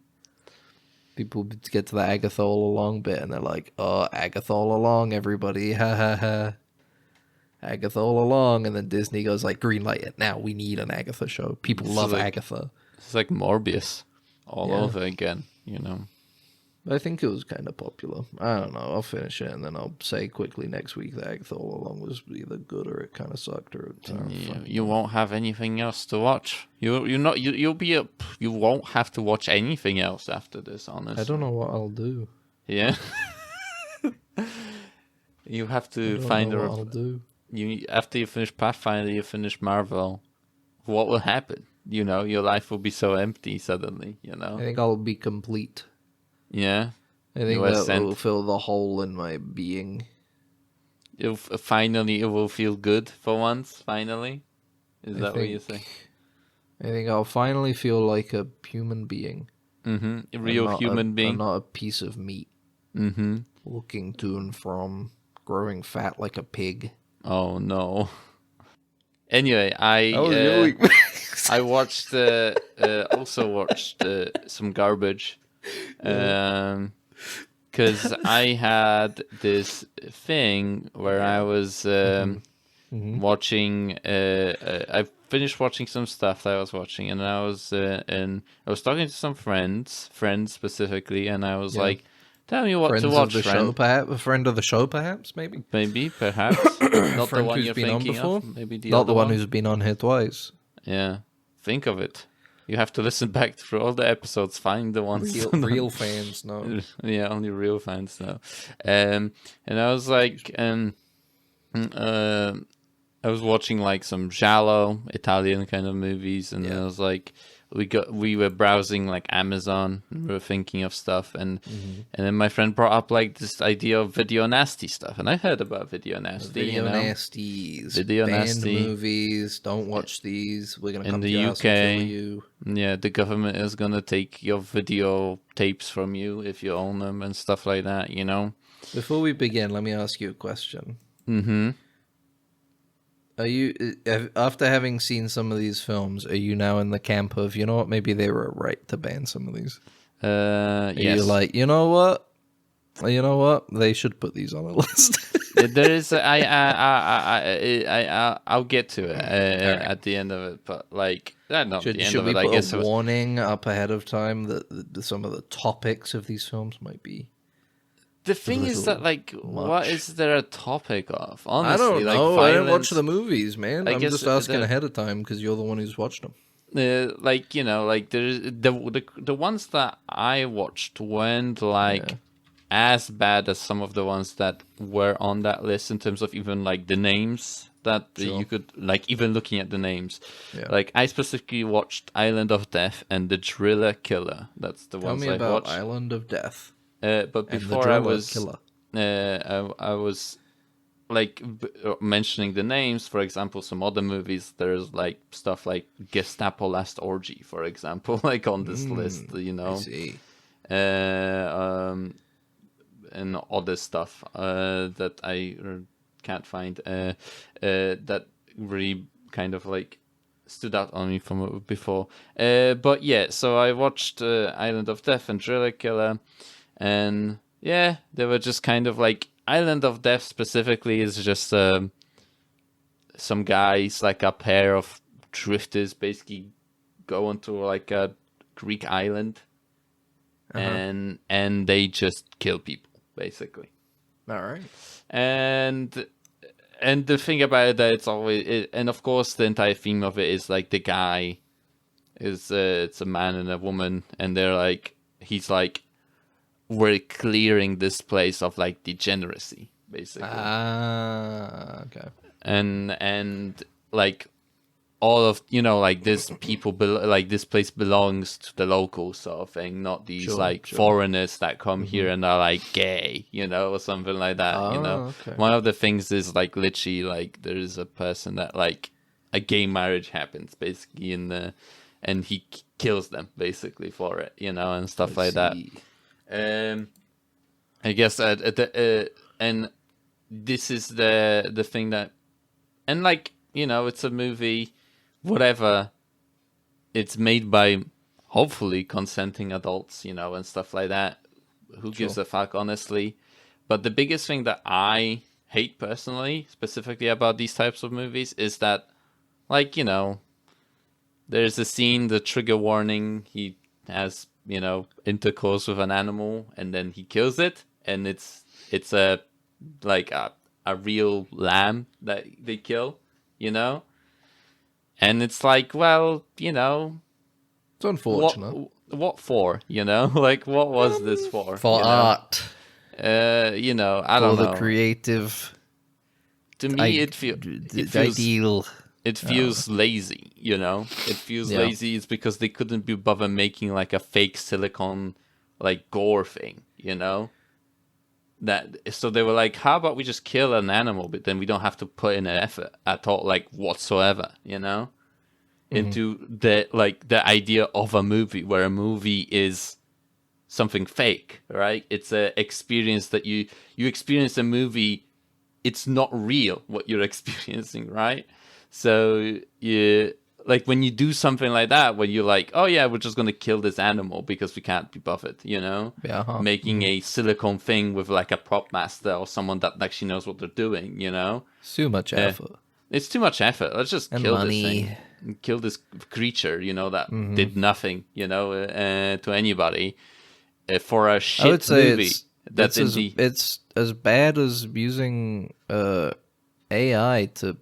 People would get to the Agatha all along bit, and they're like, "Oh, Agatha all along, everybody, ha ha ha, Agatha all along." And then Disney goes like, "Greenlight it now. We need an Agatha show. People It's love like- Agatha." It's like Morbius all Yeah. over again, you know. I think it was kind of popular. I don't know. I'll finish it and then I'll say quickly next week that Agatha all along was either good or it kind of sucked or it You won't have anything else to watch. You won't have to watch anything else after this. Honestly, I don't know what I'll do. Yeah. You have I to don't find know a. what I'll do. You after you finish Pathfinder, you finish Marvel. What will happen? You know, your life will be so empty suddenly. You I know. think I'll be complete. Yeah. I think You are that sent- will fill the hole in my being. Finally, it will feel good for once. Finally, is that what you say? I think I'll finally feel like a human being. Mm-hmm. A and real not human being. and not a piece of meat. Mm-hmm. Looking to and from, growing fat like a pig. Oh no. Anyway, I watched also watched some garbage, because I had this thing where I was watching. I finished watching some stuff that I was watching, and I was talking to some friends specifically, and I was like, "Tell me what Friends to watch, of the show, perhaps. A friend of the show, perhaps. Maybe. Maybe, perhaps, not the Friend one who's you're been on thinking before. of. Maybe the Not other the one who's been on here twice. Yeah, think of it. You have to listen back through all the episodes, find the ones. Real fans, no. Yeah, only real fans know. And I was like, I was watching like some giallo Italian kind of movies, and then I was like, we were browsing like Amazon, and we were thinking of stuff, and then my friend brought up like this idea of video nasty stuff, and I heard about video nasty. Video you know? nasties. Video banned nasty. movies. Don't watch these. We're gonna In come to the your house and UK. kill you. Yeah, the government is gonna take your video tapes from you if you own them and stuff like that, you know? Before we begin, let me ask you a question. Mm-hmm. Are you, after having seen some of these films, are you now in the camp of, you know what, maybe they were right to ban some of these? Yes. Are you like, you know what? They should put these on a list. There is I'll get to it at the end of it, but like not Should, the end should of we it. I put guess a it was, warning up ahead of time that some of the topics of these films might be? the thing is that like, what much. is there a topic of? Honestly, I don't like, know. I didn't watch violence, the movies, man. I I'm guess just asking the- ahead of time because you're the one who's watched them. like, you know, like there's the ones that I watched weren't like as bad as some of the ones that were on that list in terms of even like the names that Sure. you could like, even looking at the names. Yeah. Like I specifically watched Island of Death and The Driller Killer. That's the Tell ones me I about watched. Island of Death But and the before I Driller was Killer. I was like mentioning the names. For example, some other movies, there's like stuff like Gestapo Last Orgy, for example, like on this list, you I know. see. And other stuff that I can't find that really kind of like stood out on me from before. But yeah, so I watched Island of Death and Driller Killer, and yeah, they were just kind of like, Island of Death specifically is just some guys, like a pair of drifters, basically go onto like a Greek island, and they just kill people, basically. All right. And the thing about it, that it's always, and of course the entire theme of it is like, the guy is it's a man and a woman, and they're like, he's like, we're clearing this place of like degeneracy, basically. Okay. And like, all of, you know, like, this people like, this place belongs to the locals, sort of thing, not these Sure. foreigners that come here and are like gay, you know, or something like that. You know, Okay. one of the things is like, literally, like, there is a person that like a gay marriage happens basically and he kills them basically for it, you know, and stuff like that. I guess and this is the thing that, and like, you know, it's a movie whatever, it's made by hopefully consenting adults, and stuff like that. Who gives a fuck, honestly? But the biggest thing that I hate personally, specifically about these types of movies, is that, like, there's a scene, the trigger warning, he has, intercourse with an animal, and then he kills it, and it's a real lamb that they kill, and it's like, well, It's unfortunate. what for, like, what was this for? For art. I don't know. For the creative To me, it feels ideal. It feels lazy, It feels lazy. It's because they couldn't be bothered making like a fake silicone, like gore thing, So they were like, how about we just kill an animal, but then we don't have to put in an effort at all, like whatsoever, into the idea of a movie, where a movie is something fake, right? It's an experience that you experience a movie. It's not real what you're experiencing, right? So like when you do something like that, when you're like, oh yeah, we're just gonna kill this animal because we can't be bothered, making a silicone thing with like a prop master or someone that actually knows what they're doing, It's too much effort. It's too much effort. Let's just kill money. this thing, kill this creature, that did nothing, to anybody, for a shit I would say movie. It's as bad as using AI to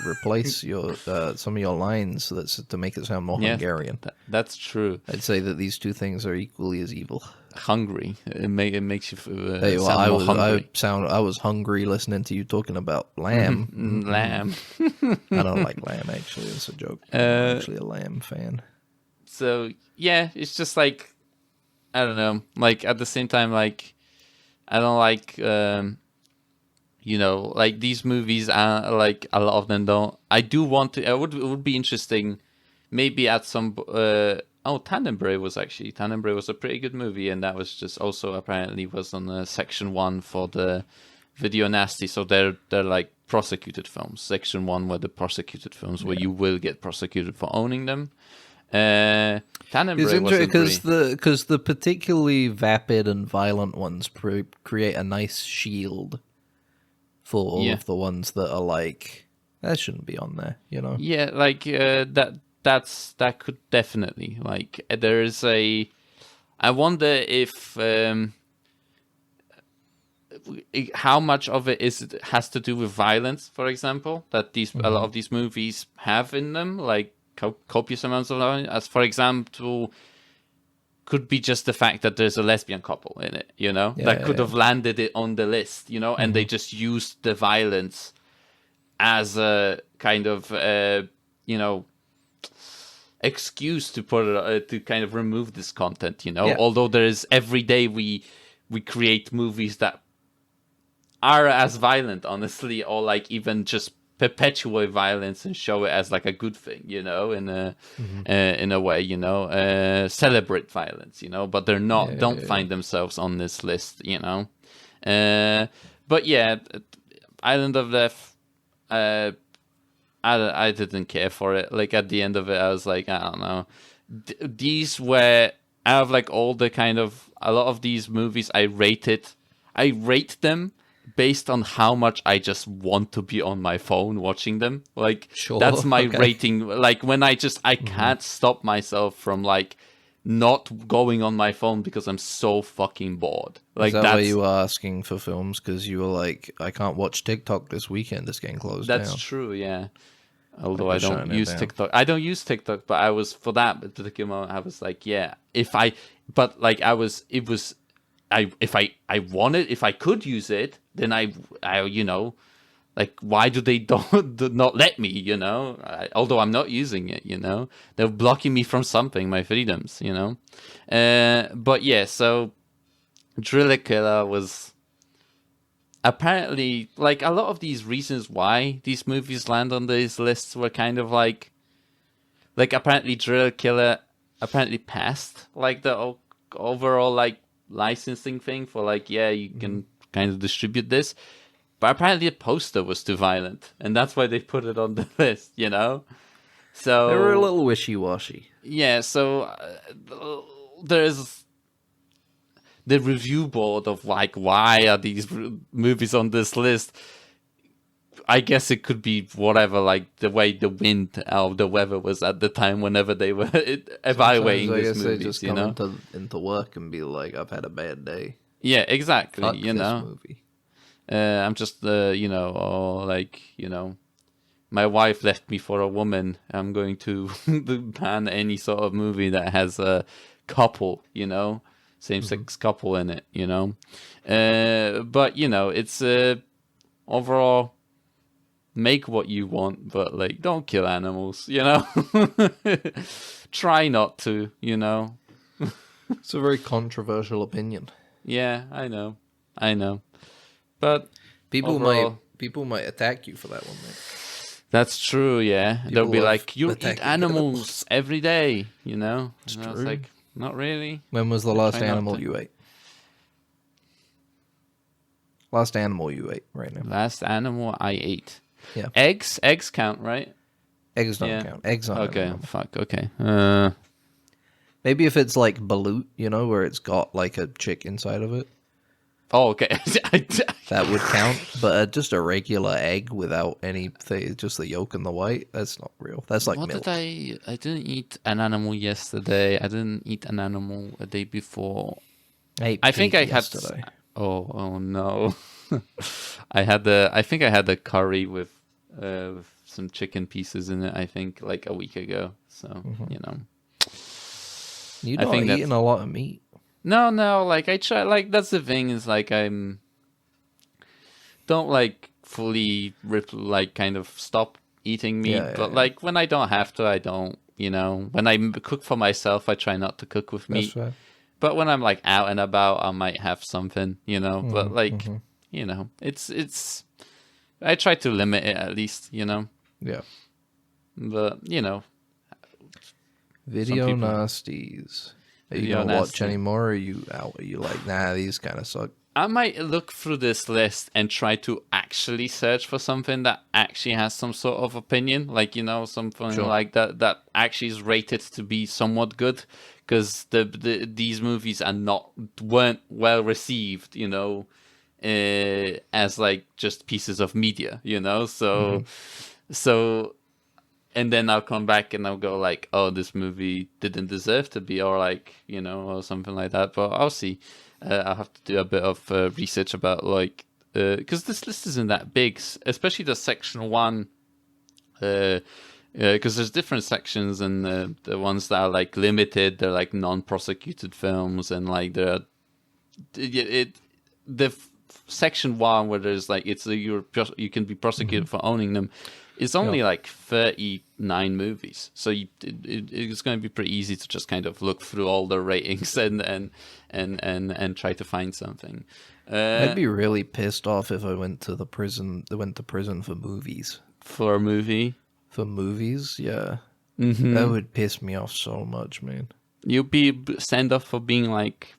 replace your some of your lines to make it sound more Hungarian. That's true. I'd say that these two things are equally as evil. Hungry. It makes you I hungry. was hungry listening to you talking about lamb. Lamb. I don't like lamb, actually. It's a joke. I'm actually a lamb fan. So yeah, it's just like, I don't know. Like at the same time, like I don't like like these movies are like a lot of them don't. I do want to. It would be interesting, maybe at some. Tannenberg was a pretty good movie, and that was just also apparently was on section 1 for the video nasty. So they're like prosecuted films. Section 1 were the prosecuted films where you will get prosecuted for owning them. Tannenberg it's interesting because the particularly vapid and violent ones create a nice shield for all of the ones that are like, that shouldn't be on there, Yeah, like that could definitely, like, there is a. I wonder if how much of it has to do with violence, for example, that a lot of these movies have in them, like copious amounts of violence. As for example, could be just the fact that there's a lesbian couple in it, that could have landed it on the list, and they just used the violence as a kind of excuse to put it to kind of remove this content, although there is every day we create movies that are as violent, honestly, or like even just perpetuate violence and show it as like a good thing, in a way, celebrate violence, but they're not, don't find themselves on this list, but yeah, Island of Death, I didn't care for it. Like at the end of it, I was like, I don't know. These were, out of like all the kind of, a lot of these movies, I rate them based on how much I just want to be on my phone watching them. Like, that's my rating. Like when I can't stop myself from like not going on my phone because I'm so fucking bored. Like, is that why you were asking for films? Because you were like, I can't watch TikTok this weekend. It's getting closed down. That's true, yeah. Although I don't use TikTok. I don't use TikTok, but I was, for that particular moment, I was like, yeah, if I could use it, then I like, why do they do not let me, although I'm not using it, they're blocking me from something, my freedoms, but yeah, so Driller Killer was apparently, like, a lot of these reasons why these movies land on these lists were kind of like apparently Driller Killer apparently passed like the overall like licensing thing for like, yeah, you can kind of distribute this, but apparently the poster was too violent, and that's why they put it on the list, So They were a little wishy-washy. yeah, so there's the review board of like, why are these movies on this list? I guess it could be whatever, like the way the wind or the weather was at the time whenever they were evaluating Sometimes I these guess movies, they just you come know? into work and be like, I've had a bad day. Yeah, exactly, Fuck you this know? movie. I'm just, you know, or like, you know, my wife left me for a woman. I'm going to ban any sort of movie that has a couple, you know, same-sex couple in it, you know. But, you know, it's overall, make what you want, but, like, don't kill animals, you know. Try not to, you know. It's a very controversial opinion. Yeah, I know. But People overall, might attack you for that one, mate. that's true, yeah. They'll be love like, you eat attacking animals every day, you know? It's And I was true. like, not really. When was the I last try not animal to. you ate? Last animal you ate right now. Last animal I ate. Yeah. Eggs count, right? Eggs don't Yeah. count. Eggs aren't an Okay, animal. fuck, okay. Maybe if it's like balut, you know, where it's got like a chick inside of it, Oh, okay. that would count. But just a regular egg without anything, just the yolk and the white, that's not real. That's like What milk. did I didn't eat an animal yesterday. I didn't eat an animal a day before. I think I had yesterday. Oh no. I think I had a curry with some chicken pieces in it, I think, like a week ago. So, you know. You're I not think that's- eating a lot of meat. No, like I try, like that's the thing is like don't like fully like kind of stop eating meat, Yeah, but yeah. like when I don't have to, I don't, you know. When I cook for myself, I try not to cook with That's meat. fair. But when I'm like out and about, I might have something, you know. Mm-hmm, But like, you know, it's I try to limit it at least, you know. Yeah. But you know, Video people- nasties. Are you Video gonna watch nasty. anymore? Or are you out? Are you like, nah, these kind of suck? I might look through this list and try to actually search for something that actually has some sort of opinion, like, you know, something Sure. like that actually is rated to be somewhat good, because these movies weren't well received, you know, as like just pieces of media, you know, so and then I'll come back and I'll go like, oh, this movie didn't deserve to be, or like, you know, or something like that. But I'll see. I'll have to do a bit of research about like, because this list isn't that big, especially the section 1. Because there's different sections, and the ones that are like limited, they're like non-prosecuted films, and like the section 1 where there's like you can be prosecuted for owning them. It's only like 39 movies, so it's going to be pretty easy to just kind of look through all the ratings and try to find something. I'd be really pissed off if I went to prison for movies. For a movie, For movies, yeah. Mm-hmm. That would piss me off so much, man. you'd be sent off for being like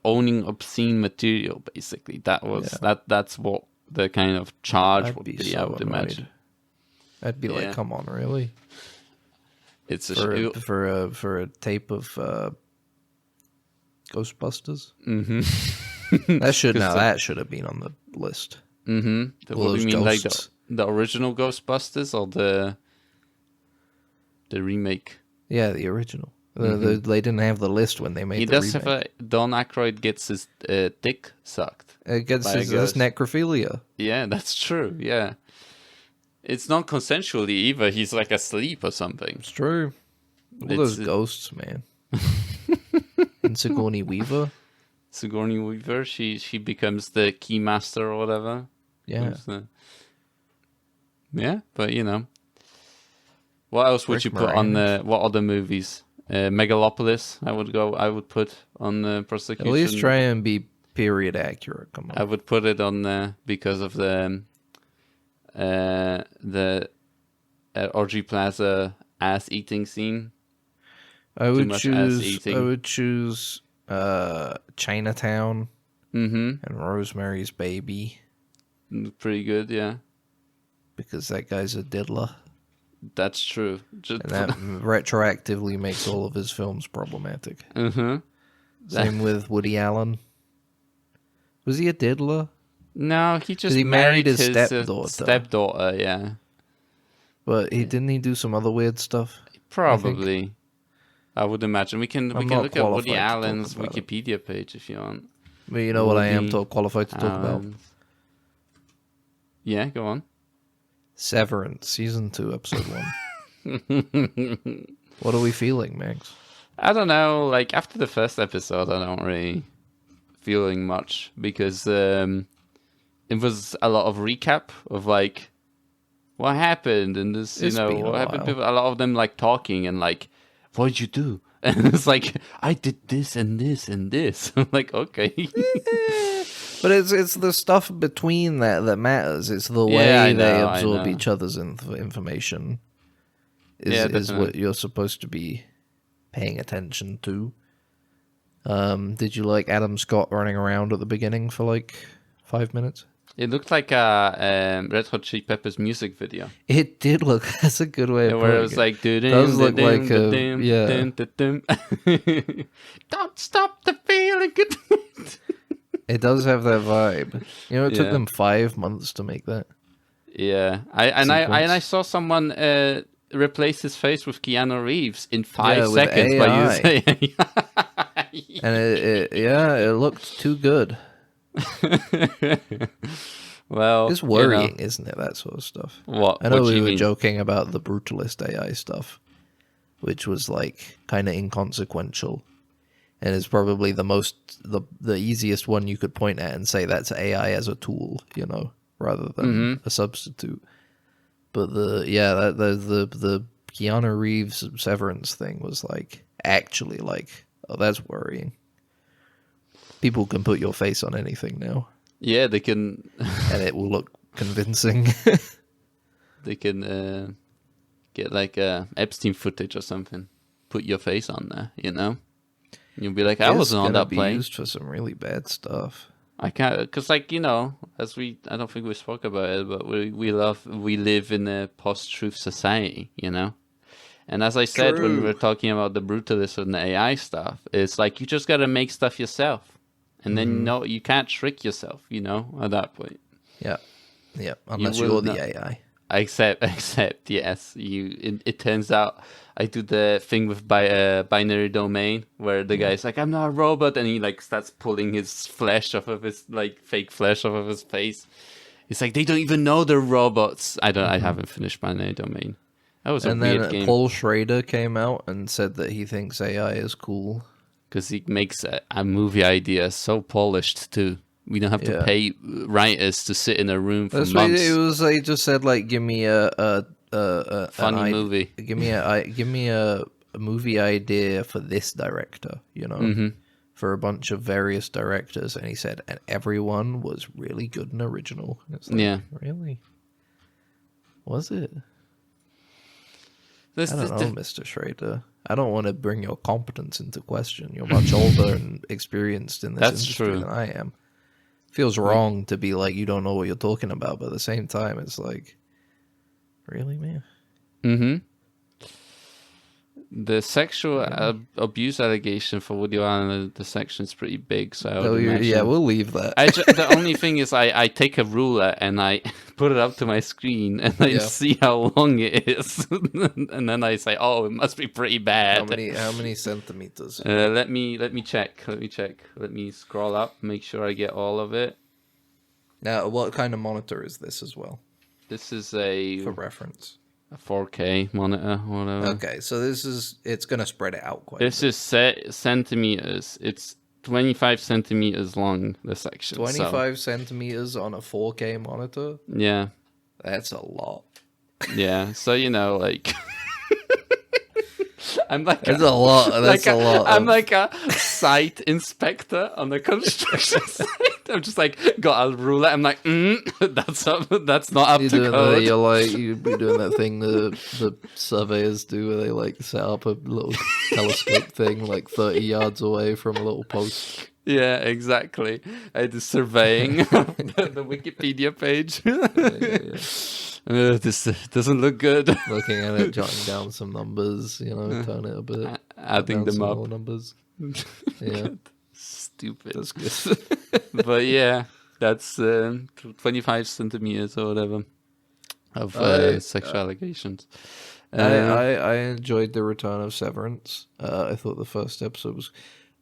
owning obscene material. Basically, that's what the kind of charge I'd would be be. so I would annoyed. imagine. I'd be Yeah. like, come on, really? It's For a tape of Ghostbusters? Mm-hmm. That should have been on the list. Mm-hmm. All What do those you mean, like ghosts. the original Ghostbusters or the remake? Yeah, the original. They didn't have the list when they made He the does remake. have Don Aykroyd gets his dick sucked. That's ghost. necrophilia. Yeah, that's true. Yeah, it's not consensually either. He's like asleep or something. It's true. All It's- those ghosts, man. And Sigourney Weaver. Sigourney Weaver, she becomes the keymaster or whatever. Yeah. Yeah, but you know, what else would Rick you put on Moranis. what other movies? Megalopolis, I would put on the At prosecution. least try and be period accurate. Come I on. would put it on because of the Orgy Plaza ass eating scene. I would much ass choose. eating. I would choose Chinatown Mm-hmm. and Rosemary's Baby Pretty good, yeah. because that guy's a diddler. That's true. And that retroactively makes all of his films problematic. Mm-hmm. Same with Woody Allen. Was he a diddler? No, he just he married his stepdaughter. Stepdaughter, yeah. But didn't he do some other weird stuff? Probably. I would imagine. We can look at Woody qualified to talk Allen's about it. Wikipedia page if you want. But you know what I am Woody qualified to talk about? Allen's. Yeah, go on. Severance, Season 2, Episode 1. What are we feeling, Max? I don't know. Like, after the first episode, I don't really feeling much because it was a lot of recap of, like, what happened and this, It's been what a happened. while. People, a lot of them, like, talking and, like, what did you do? And it's like, I did this and this and this. I'm like, okay. But it's the stuff between that matters. It's the Yeah, way I they know, I absorb know. each other's information is definitely. what you're supposed to be paying attention to. Did you like Adam Scott running around at the beginning for like 5 minutes? It looked like a Red Hot Chili Peppers music video. It did look. That's a good way of Where putting it was it. like, Does look like yeah. Don't stop the feeling good. It does have that vibe. You know, it took Yeah. them 5 months to make that. Yeah, I saw someone replace his face with Keanu Reeves in 5 Yeah, with seconds by AI. using And it looked too good. Well, It's worrying, isn't it? That sort of stuff. What? I know what do we you were mean? joking about the brutalist AI stuff, which was like kind of inconsequential, and is probably the easiest one you could point at and say that's AI as a tool, rather than a substitute. But the Keanu Reeves Severance thing was like actually like, oh, that's worrying. People can put your face on anything now, Yeah, they can. and it will look convincing. They can get like Epstein footage or something. Put your face on there, You'll be like, I wasn't on that plane. Used for some really bad stuff. I can't, because I don't think we spoke about it, but we live in a post-truth society, And as I said when we were talking about the brutalist and the AI stuff, it's like you just gotta make stuff yourself, and then you can't trick yourself, at that point. Yeah, unless will you're the not- AI. Except yes, it turns out I do the thing with binary domain where the guy's like, I'm not a robot, and he like starts pulling his flesh off of his fake flesh off of his face. It's like they don't even know they're robots. I haven't finished binary domain. That was a And weird then game Paul Schrader came out and said that he thinks AI is cool. because he makes a movie idea so polished too. We don't have to Yeah. pay writers to sit in a room for That's what months. it was. They just said like, give me a Funny movie. Give me a movie idea for this director. For a bunch of various directors, and he said, and everyone was really good and original. And it's like, Yeah. really? Was it? This, I don't this- know, Mr. Schrader. I don't want to bring your competence into question. You're much older and experienced in this That's industry true. than I am. Feels wrong to be like, you don't know what you're talking about, but at the same time, it's like, really, man? Mm-hmm. The sexual abuse allegation for Woody Allen, the section is pretty big, so I would imagine. Yeah, we'll leave that. The only thing is I take a ruler and I put it up to my screen and I see how long it is. And then I say, oh, it must be pretty bad. How many centimeters? Let me check. Let me scroll up, make sure I get all of it. Now, what kind of monitor is this as well? This is For reference. a 4K monitor, whatever. Okay, so it's going to spread it out quite This a bit. is centimeters. It's 25 centimeters long, the section. 25 centimeters on a 4K monitor? Yeah. That's a lot. Yeah. So, like... I'm like That's a lot. That's a lot. I'm like a site inspector on the construction site. I'm just like got a ruler. I'm like, that's not up to code. You'd be doing that thing the surveyors do, where they like set up a little telescope thing like 30 yards away from a little post. Yeah, exactly. I did surveying the Wikipedia page. This doesn't look good. Looking at it, jotting down some numbers, turn it a bit, Adding down them some up. more numbers. Yeah, Stupid. that's good. But yeah, that's 25 centimeters or whatever of sexual allegations. I enjoyed the return of Severance. I thought the first episode was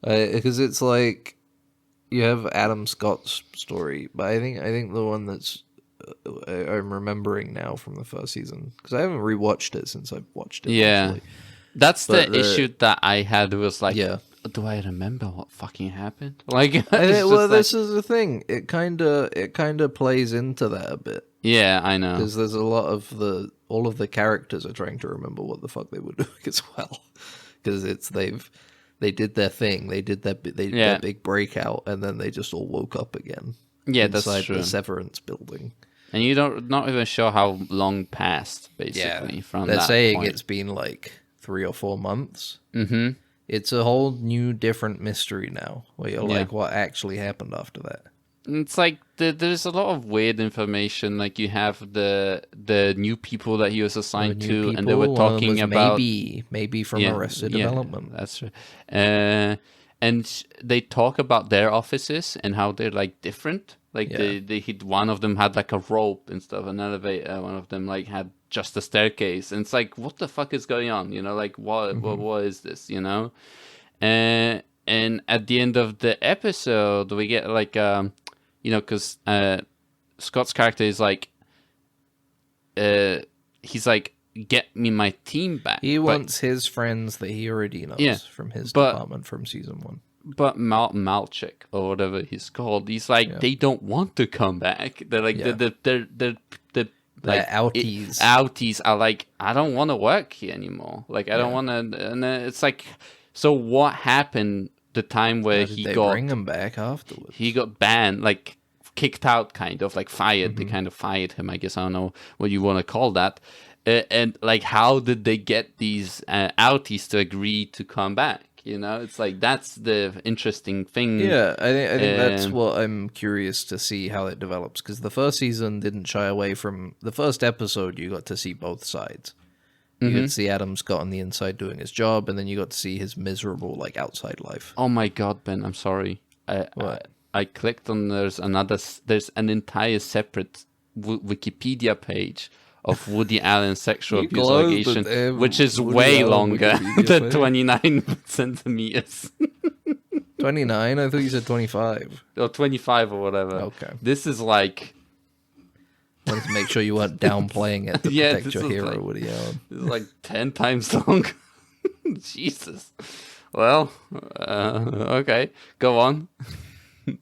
because it's like you have Adam Scott's story, but I think the one that's I'm remembering now from the first season because I haven't rewatched it since I've watched it. Yeah, mostly. that's But the issue that I had. Was like, Yeah. do I remember what fucking happened? Like, This is the thing. It kind of plays into that a bit. Yeah, I know. Because there's a lot of all of the characters are trying to remember what the fuck they were doing as well. Because they did their thing, they did their big breakout, and then they just all woke up again. Yeah, inside that's true. the Severance building. And you not even sure how long passed, basically, from They're that saying point. it's been like 3 or 4 months. Mm-hmm. It's a whole new, different mystery now, where you're like, what actually happened after that? It's like there's a lot of weird information. Like you have the new people that he was assigned to, and they were talking about maybe from Arrested Development. That's right. And they talk about their offices and how they're like different. Like they one of them had like a rope instead of an elevator. One of them like had just a staircase, and it's like, what the fuck is going on? Like what is this? And at the end of the episode, we get like because Scott's character is like, he's like, get me my team back. He wants his friends that he already knows from his department from season 1. But Malchik or whatever he's called, he's like, they don't want to come back. They're like, they're like outies. Outies are like, I don't want to work here anymore. Like, I don't want to. And it's like, so what happened the time where they bring him back afterwards? He got banned, like kicked out, kind of like fired. They kind of fired him. I guess I don't know what you want to call that. And like, how did they get these outies to agree to come back? It's like, that's the interesting thing. Yeah, I think that's what I'm curious to see how it develops, because the first season didn't shy away from the first episode. You got to see both sides. You got to see Adam Scott on the inside doing his job, and then you got to see his miserable like outside life. Oh my god, Ben, I'm sorry. I clicked on there's an entire separate Wikipedia page of Woody Allen's sexual abuse allegation, which is way longer than 29 centimeters. 29? I thought you said 25. Or 25 or whatever. Okay. This is like... Wanted to make sure you weren't downplaying it to protect your hero, like, Woody Allen. This is like 10 times longer. Jesus. Well, okay. Go on.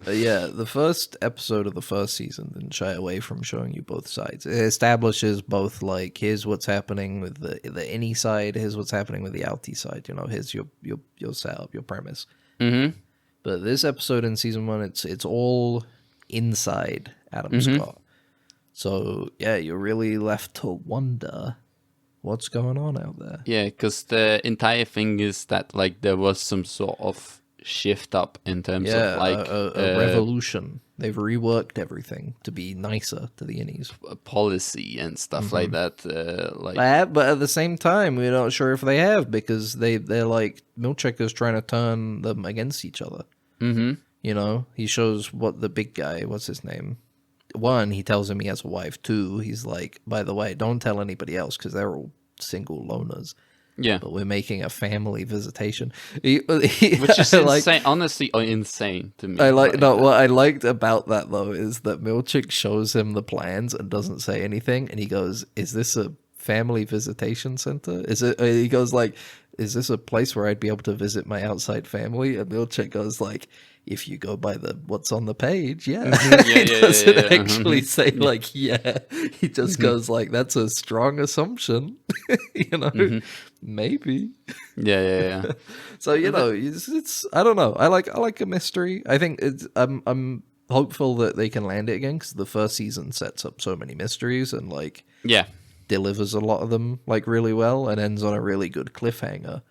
Yeah, the first episode of the first season didn't shy away from showing you both sides. It establishes both, like, here's what's happening with the innie side, here's what's happening with the outie side. Here's your setup, your premise. Mm-hmm. But this episode in season 1, it's all inside Adam Scott. So yeah, you're really left to wonder what's going on out there. Yeah, because the entire thing is that like there was some sort of shift up in terms of like a revolution. They've reworked everything to be nicer to the innies, policy and stuff like that. But at the same time, we're not sure if they have, because they're like, Milchek is trying to turn them against each other. Mm-hmm. He shows what the big guy, what's his name? 1, he tells him he has a wife. 2, he's like, by the way, don't tell anybody else, because they're all single loners. Yeah, but we're making a family visitation, which is insane. Honestly, insane to me. What I liked about that though is that Milchik shows him the plans and doesn't say anything, and he goes, "Is this a family visitation center? Is it?" He goes like, "Is this a place where I'd be able to visit my outside family?" And Milchik goes like, "If you go by what's on the page, yeah." He doesn't actually say like, yeah. He just goes like, "That's a strong assumption," maybe. Yeah. So it's I don't know. I like a mystery. I think I'm hopeful that they can land it again, because the first season sets up so many mysteries and like delivers a lot of them like really well and ends on a really good cliffhanger.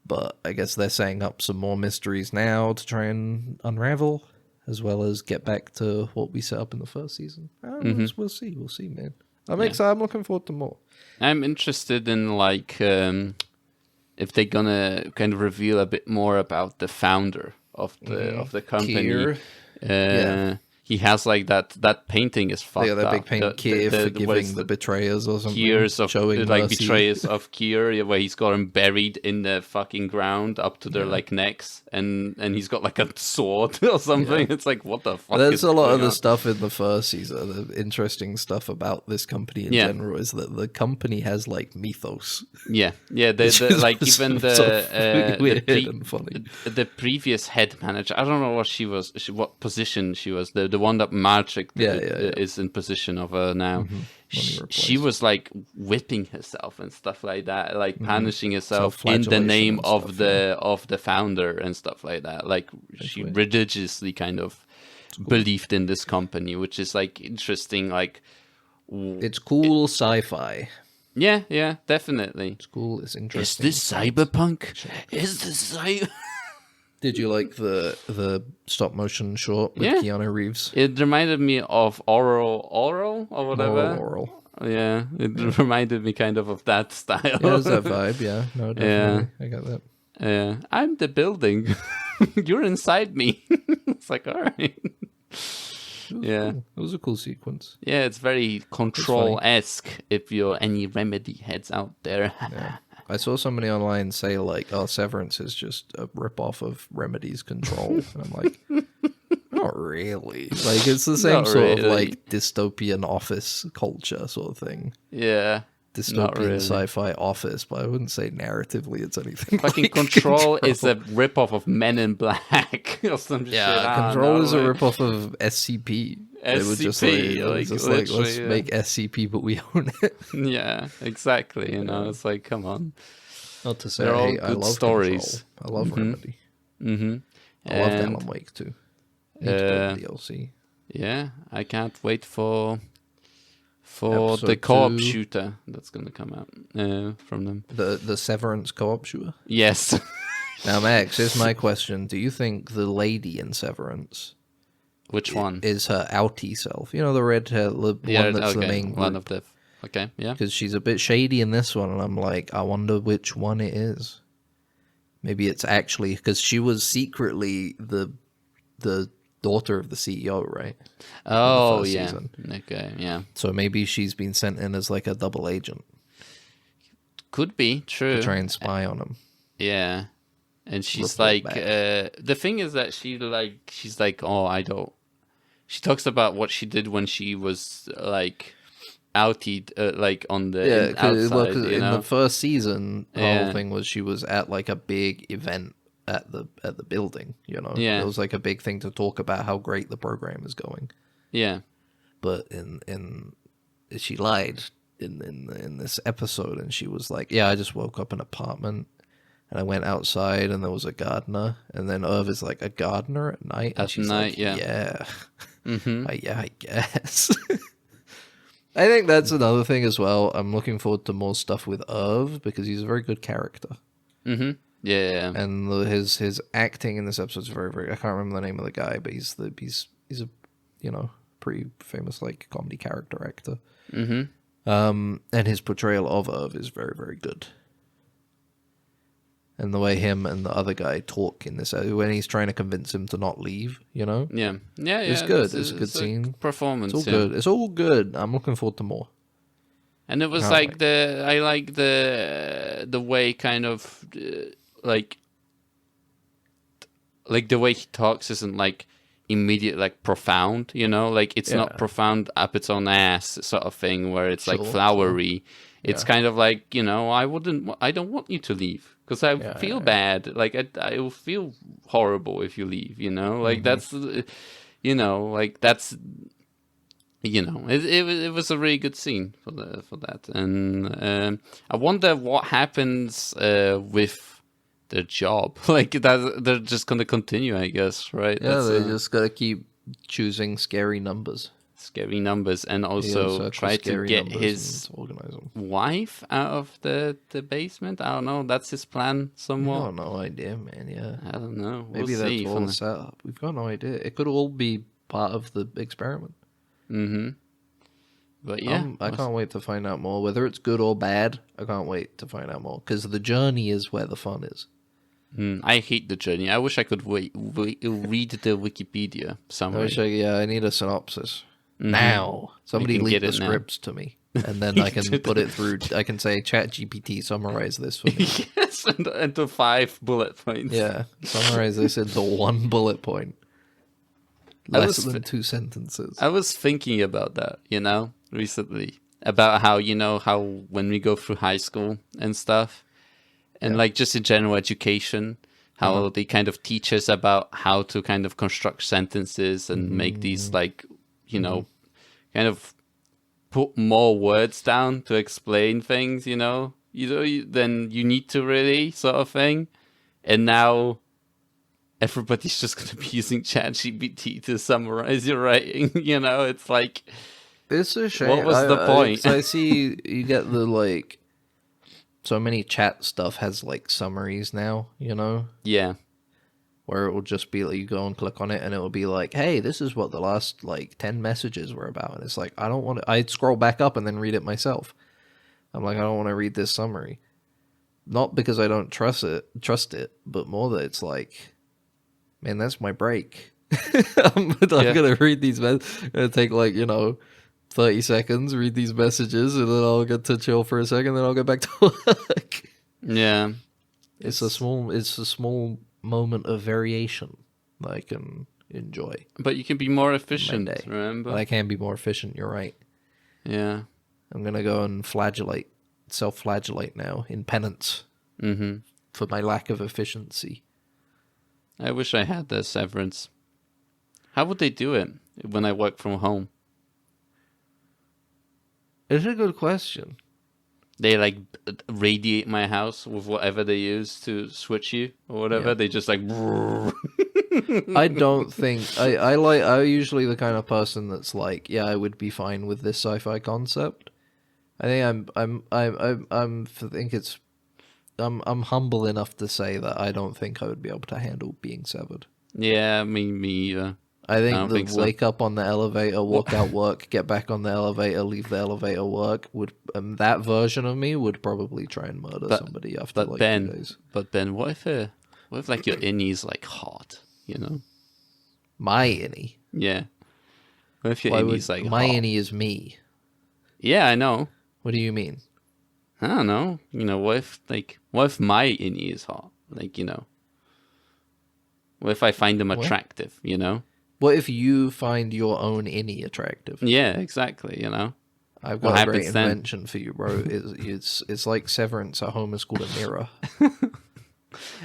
But I guess they're setting up some more mysteries now to try and unravel, as well as get back to what we set up in the first season. We'll see, man. I'm excited. I'm looking forward to more. I'm interested in like if they're gonna kind of reveal a bit more about the founder of the company. Kier. He has like that painting is fucked up. That big paint, Kier forgiving the betrayers or something. Years of showing like mercy. betrayers of Kier, where he's got them buried in the fucking ground up to their like necks, and he's got like a sword or something. It's like, what the fuck? There's a lot of the stuff in the first season. The interesting stuff about this company in general is that the company has like mythos. Yeah. They like even weird and funny. The previous head manager. I don't know what she was. What position she was. The one that Marchik is in position of now. She was like whipping herself and stuff like that, like punishing herself in the name of the founder and stuff like that. Like she religiously kind of believed in this company, which is like interesting. Like it's cool sci-fi. Yeah, definitely. It's cool. It's interesting. Is this cyberpunk? Is this cyber? Did you like the stop motion short with Keanu Reeves? It reminded me of Oral or whatever. Oral. Yeah, it reminded me kind of that style. Yeah, there's that vibe. Yeah, no, definitely. I got that. Yeah, I'm the building. You're inside me. It's like, all right. Cool. It was a cool sequence. Yeah, it's very Control-esque if you're any Remedy heads out there. I saw somebody online say, like, Severance is just a rip-off of Remedy's Control. And I'm like, not really. Like, it's the same sort of, like, dystopian office culture sort of thing. Yeah. Dystopian sci-fi office, but I wouldn't say narratively it's anything fucking like Control is a rip-off of Men in Black or some shit. Control is a rip-off of SCP. They were just like, let's make SCP, but we own it. Yeah, exactly. You know, it's like, come on. Not to say, they're all I good love stories. Control. I love Remedy. I loved Alan Wake too. DLC. Yeah, I can't wait for Episode the co-op 2. shooter that's going to come out from them. The Severance co-op shooter. Yes. Now, Max, here's my question: do you think the lady in Severance? Which one? Is her outie self. You know, the red hair, the one that's the main group. One of the... Okay, yeah. Because she's a bit shady in this one, and I'm like, I wonder which one it is. Maybe it's actually... Because she was secretly the daughter of the CEO, right? Oh, yeah. Season. Okay, yeah. So maybe she's been sent in as like a double agent. Could be, true. To try and spy on him. Yeah. And she's like... the thing is that she's like, oh, I don't... She talks about what she did when she was like outed, like on the outside. You know? In the first season, the whole thing was she was at like a big event at the building. You know, it was like a big thing to talk about how great the program is going. Yeah, but in she lied in this episode, and she was like, "Yeah, I just woke up in an apartment." And I went outside, and there was a gardener. And then Irv is like, a gardener at night? And she's like, yeah. I guess. I think that's another thing as well. I'm looking forward to more stuff with Irv, because he's a very good character. Yeah. And his acting in this episode is very, very... I can't remember the name of the guy, but he's a, pretty famous, like, comedy character actor. And his portrayal of Irv is very, very good. And the way him and the other guy talk in this, when he's trying to convince him to not leave, you know? Yeah. It's good. It's a good scene. Performance. It's all good. It's all good. I'm looking forward to more. And it was I like the way kind of like the way he talks isn't like immediate, like profound, you know? Like it's not profound up its own ass sort of thing where it's like flowery. It's kind of like, you know, I don't want you to leave. Because I feel bad. Like, I will feel horrible if you leave, you know? Like, that's, you know, like, that's, you know, it was a really good scene for that. And I wonder what happens with their job. Like, they're just going to continue, I guess, right? Yeah, they just got to keep choosing scary numbers. scary numbers, and also search for try to scary get numbers his and organize them. wife out of the basement. I don't know. That's his plan, We've somewhat. got no idea, man. Yeah, I don't know. maybe We'll see. that's all set up. We've got no idea. It could all be part of the experiment. Mm-hmm. But yeah, I can't wait to find out more. Whether it's good or bad, I can't wait to find out more. Because the journey is where the fun is. I hate the journey. I wish I could read the Wikipedia summary. I need a synopsis. Now. Somebody can leak get the it now. scripts to me. And then I can put it through. I can say, ChatGPT, summarize this for me. Yes, into 5 bullet points. Yeah, summarize this into 1 bullet point. Less than 2 sentences. I was thinking about that, recently. About how, how when we go through high school and stuff, and like just in general education, how they kind of teach us about how to kind of construct sentences and make these like, kind of put more words down to explain things, than you need to really, sort of thing. And now everybody's just going to be using ChatGPT to summarize your writing, It's like, it's a shame. What was the point? I see you get the like, so many chat stuff has like summaries now, Yeah. Where it will just be like you go and click on it and it will be like, hey, this is what the last like 10 messages were about. And it's like, I don't want to, I'd scroll back up and then read it myself. I'm like, I don't want to read this summary. Not because I don't trust it, but more that it's like, man, that's my break. I'm going to read these messages. It's going to take like, 30 seconds, read these messages, and then I'll get to chill for a second, then I'll get back to work. Yeah. It's a small moment of variation that I can enjoy. But you can be more efficient, day. remember? But I can be more efficient, you're right. Yeah. I'm going to go and self-flagellate now in penance for my lack of efficiency. I wish I had the severance. How would they do it when I work from home? It's a good question. They like radiate my house with whatever they use to switch you or whatever. Yeah. They just like. I don't think I usually the kind of person that's like, yeah, I would be fine with this sci-fi concept. I think I'm humble enough to say that I don't think I would be able to handle being severed. Yeah, me either. I think so. Wake up on the elevator, walk out work, get back on the elevator, leave the elevator, work would that version of me would probably try and murder somebody after like 2 days. But Ben, what if like your innie's like hot, My innie. Yeah. What if your innie's like my hot? innie is me? Yeah, I know. What do you mean? I don't know. What if my innie is hot? Like, what if I find them attractive, What if you find your own innie attractive? Yeah, exactly, I've What got a great happens then? invention for you, bro. It's like Severance at home is called a mirror.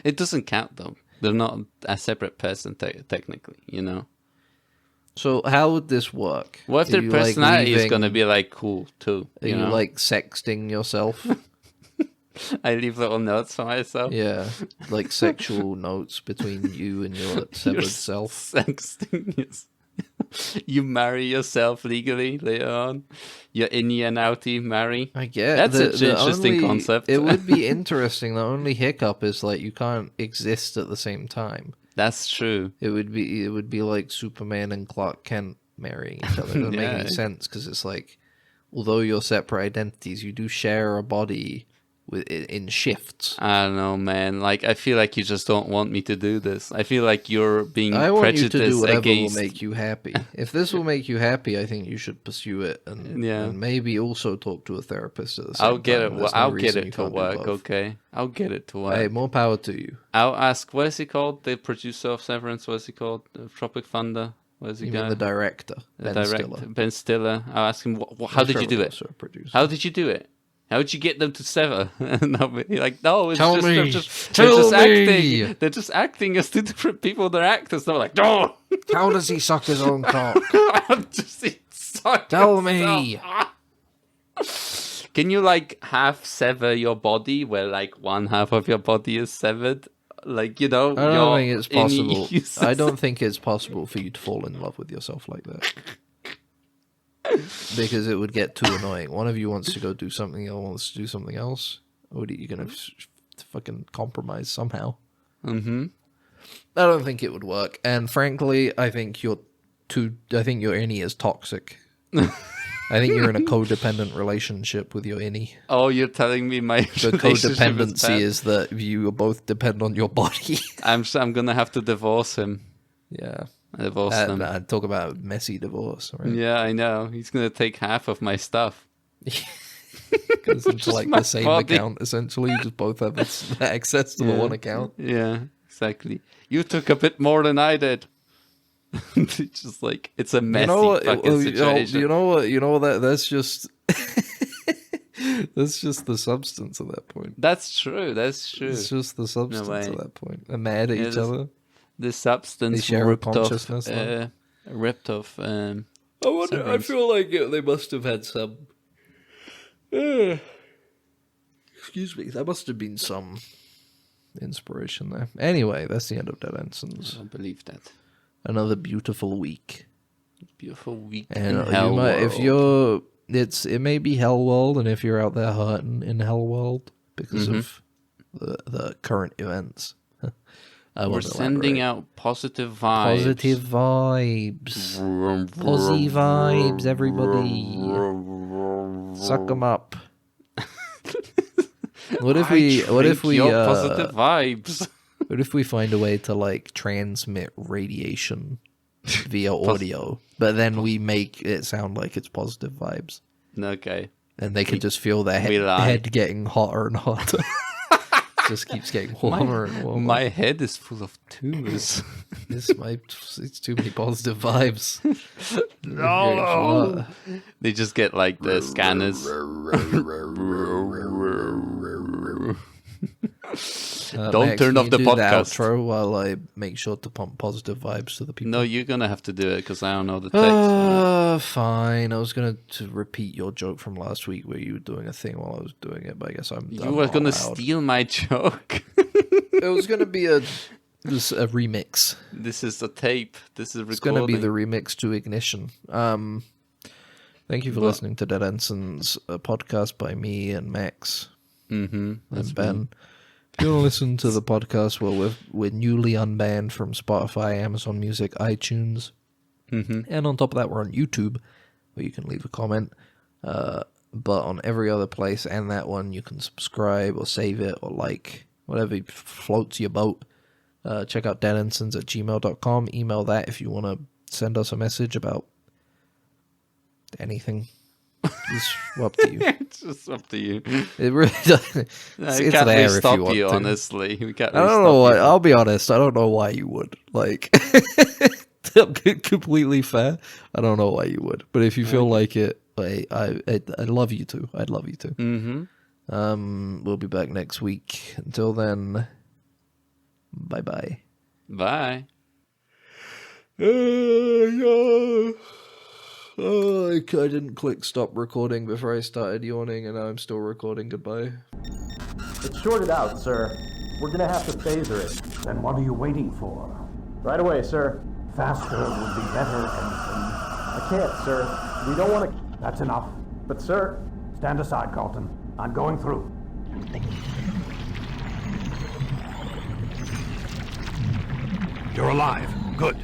It doesn't count, though. They're not a separate person, technically, So how would this work? What if their Are you, personality is leaving- going to be, like, cool, too? Are you like sexting yourself? I leave little notes for myself. Yeah, like sexual notes between you and your severed You're self. Sexting, yes. You marry yourself legally later on. Your innie and outie marry. I get That's an interesting concept. It would be interesting. The only hiccup is like you can't exist at the same time. That's true. It would be like Superman and Clark Kent marrying each other. It doesn't make any sense because it's like, although you're separate identities, you do share a body in shifts. I don't know, man. Like, I feel like you just don't want me to do this. I feel like you're being I want you prejudiced to do whatever against. will make you happy. If this will make you happy, I think you should pursue it, and maybe also talk to a therapist at the same time. I'll get it. There's no I'll get reason it you to can't do work. both. Okay, I'll get it to work. Hey, more power to you. I'll ask. What is he called? The producer of Severance. What is he called? Tropic Thunder. What is he You called? mean the director, The Ben director, Stiller. Ben Stiller. I'll ask him. How did you do it? Also a producer. How did you do it? How did you get them to sever? And I'll be like, no, it's Tell just me. they're just Tell me. acting. They're just acting as two different people. They're actors. They're like, no. How does he suck his own cock? I'm just Tell me. Can you like half sever your body where like one half of your body is severed? Like, I don't think it's possible. uses- I don't think it's possible for you to fall in love with yourself like that. because it would get too annoying. One of you wants to go do something, the other wants to do something else. Or are you going to fucking compromise somehow? Mm-hmm. I don't think it would work. And frankly, I think your innie is toxic. I think you're in a codependent relationship with your innie. Oh, you're telling me my The relationship codependency is is that you both depend on your body. I'm gonna have to divorce him. Yeah. Divorce them. Talk about a messy divorce, right? Yeah, I know. He's gonna take half of my stuff. Goes into like my the same body. account, essentially. You just both have access to the one account. Yeah, exactly. You took a bit more than I did. It's just like, it's a messy fucking situation. You know what? That's just that's just the substance at that point. That's true. That's true. It's just the substance way. at that point. They're mad at each other. The substance They share a ripped consciousness, off. Ripped off. I wonder. I feel like they must have had some. Excuse me. There must have been some inspiration there. Anyway, that's the end of Dead Ensigns. I don't believe that. Another beautiful week. Beautiful week And in Hell if it may be Hell World, and if you're out there hurting in Hell World because of the current events, We're sending out positive vibes. Positive vibes. Posy vibes, everybody. Suck them up. What if we positive vibes? What if we find a way to like transmit radiation via audio, but then we make it sound like it's positive vibes, Okay. and they can just feel their head getting hotter and hotter. Just keeps getting warmer and warmer. My head is full of tumors. It's too many positive vibes. No! They just get like the scanners. Don't Max, turn can off you the do podcast. outro while I make sure to pump positive vibes to the people. No, you're gonna have to do it because I don't know the text. Fine. I was gonna repeat your joke from last week where you were doing a thing while I was doing it, but I guess You were gonna steal my joke. It was gonna be a remix. This is a tape. This is recording. It's gonna be the remix to Ignition. Thank you for listening to Dead Ensigns, a podcast by me and Max. That's Ben. If you want to listen to the podcast, well, we're newly unbanned from Spotify, Amazon Music, iTunes, and on top of that, we're on YouTube, where you can leave a comment. But on every other place and that one, you can subscribe or save it or like whatever floats your boat. Check out deadensigns@gmail.com. Email that if you want to send us a message about anything. It's up to you. It's just up to you. It really doesn't. We can't really stop you, honestly. We can't. I don't know why. I'll be honest. I don't know why you would. Like, I'm completely fair. I don't know why you would. But if you feel like it, I'd love you to. I'd love you to. We'll be back next week. Until then, bye-bye. Bye. Oh, I didn't click stop recording before I started yawning, and now I'm still recording. Goodbye. It's shorted out, sir. We're gonna have to phaser it. Then what are you waiting for? Right away, sir. Faster would be better, Ensign. I can't, sir. We don't want to... That's enough. But, sir... Stand aside, Carlton. I'm going through. You're alive. Good.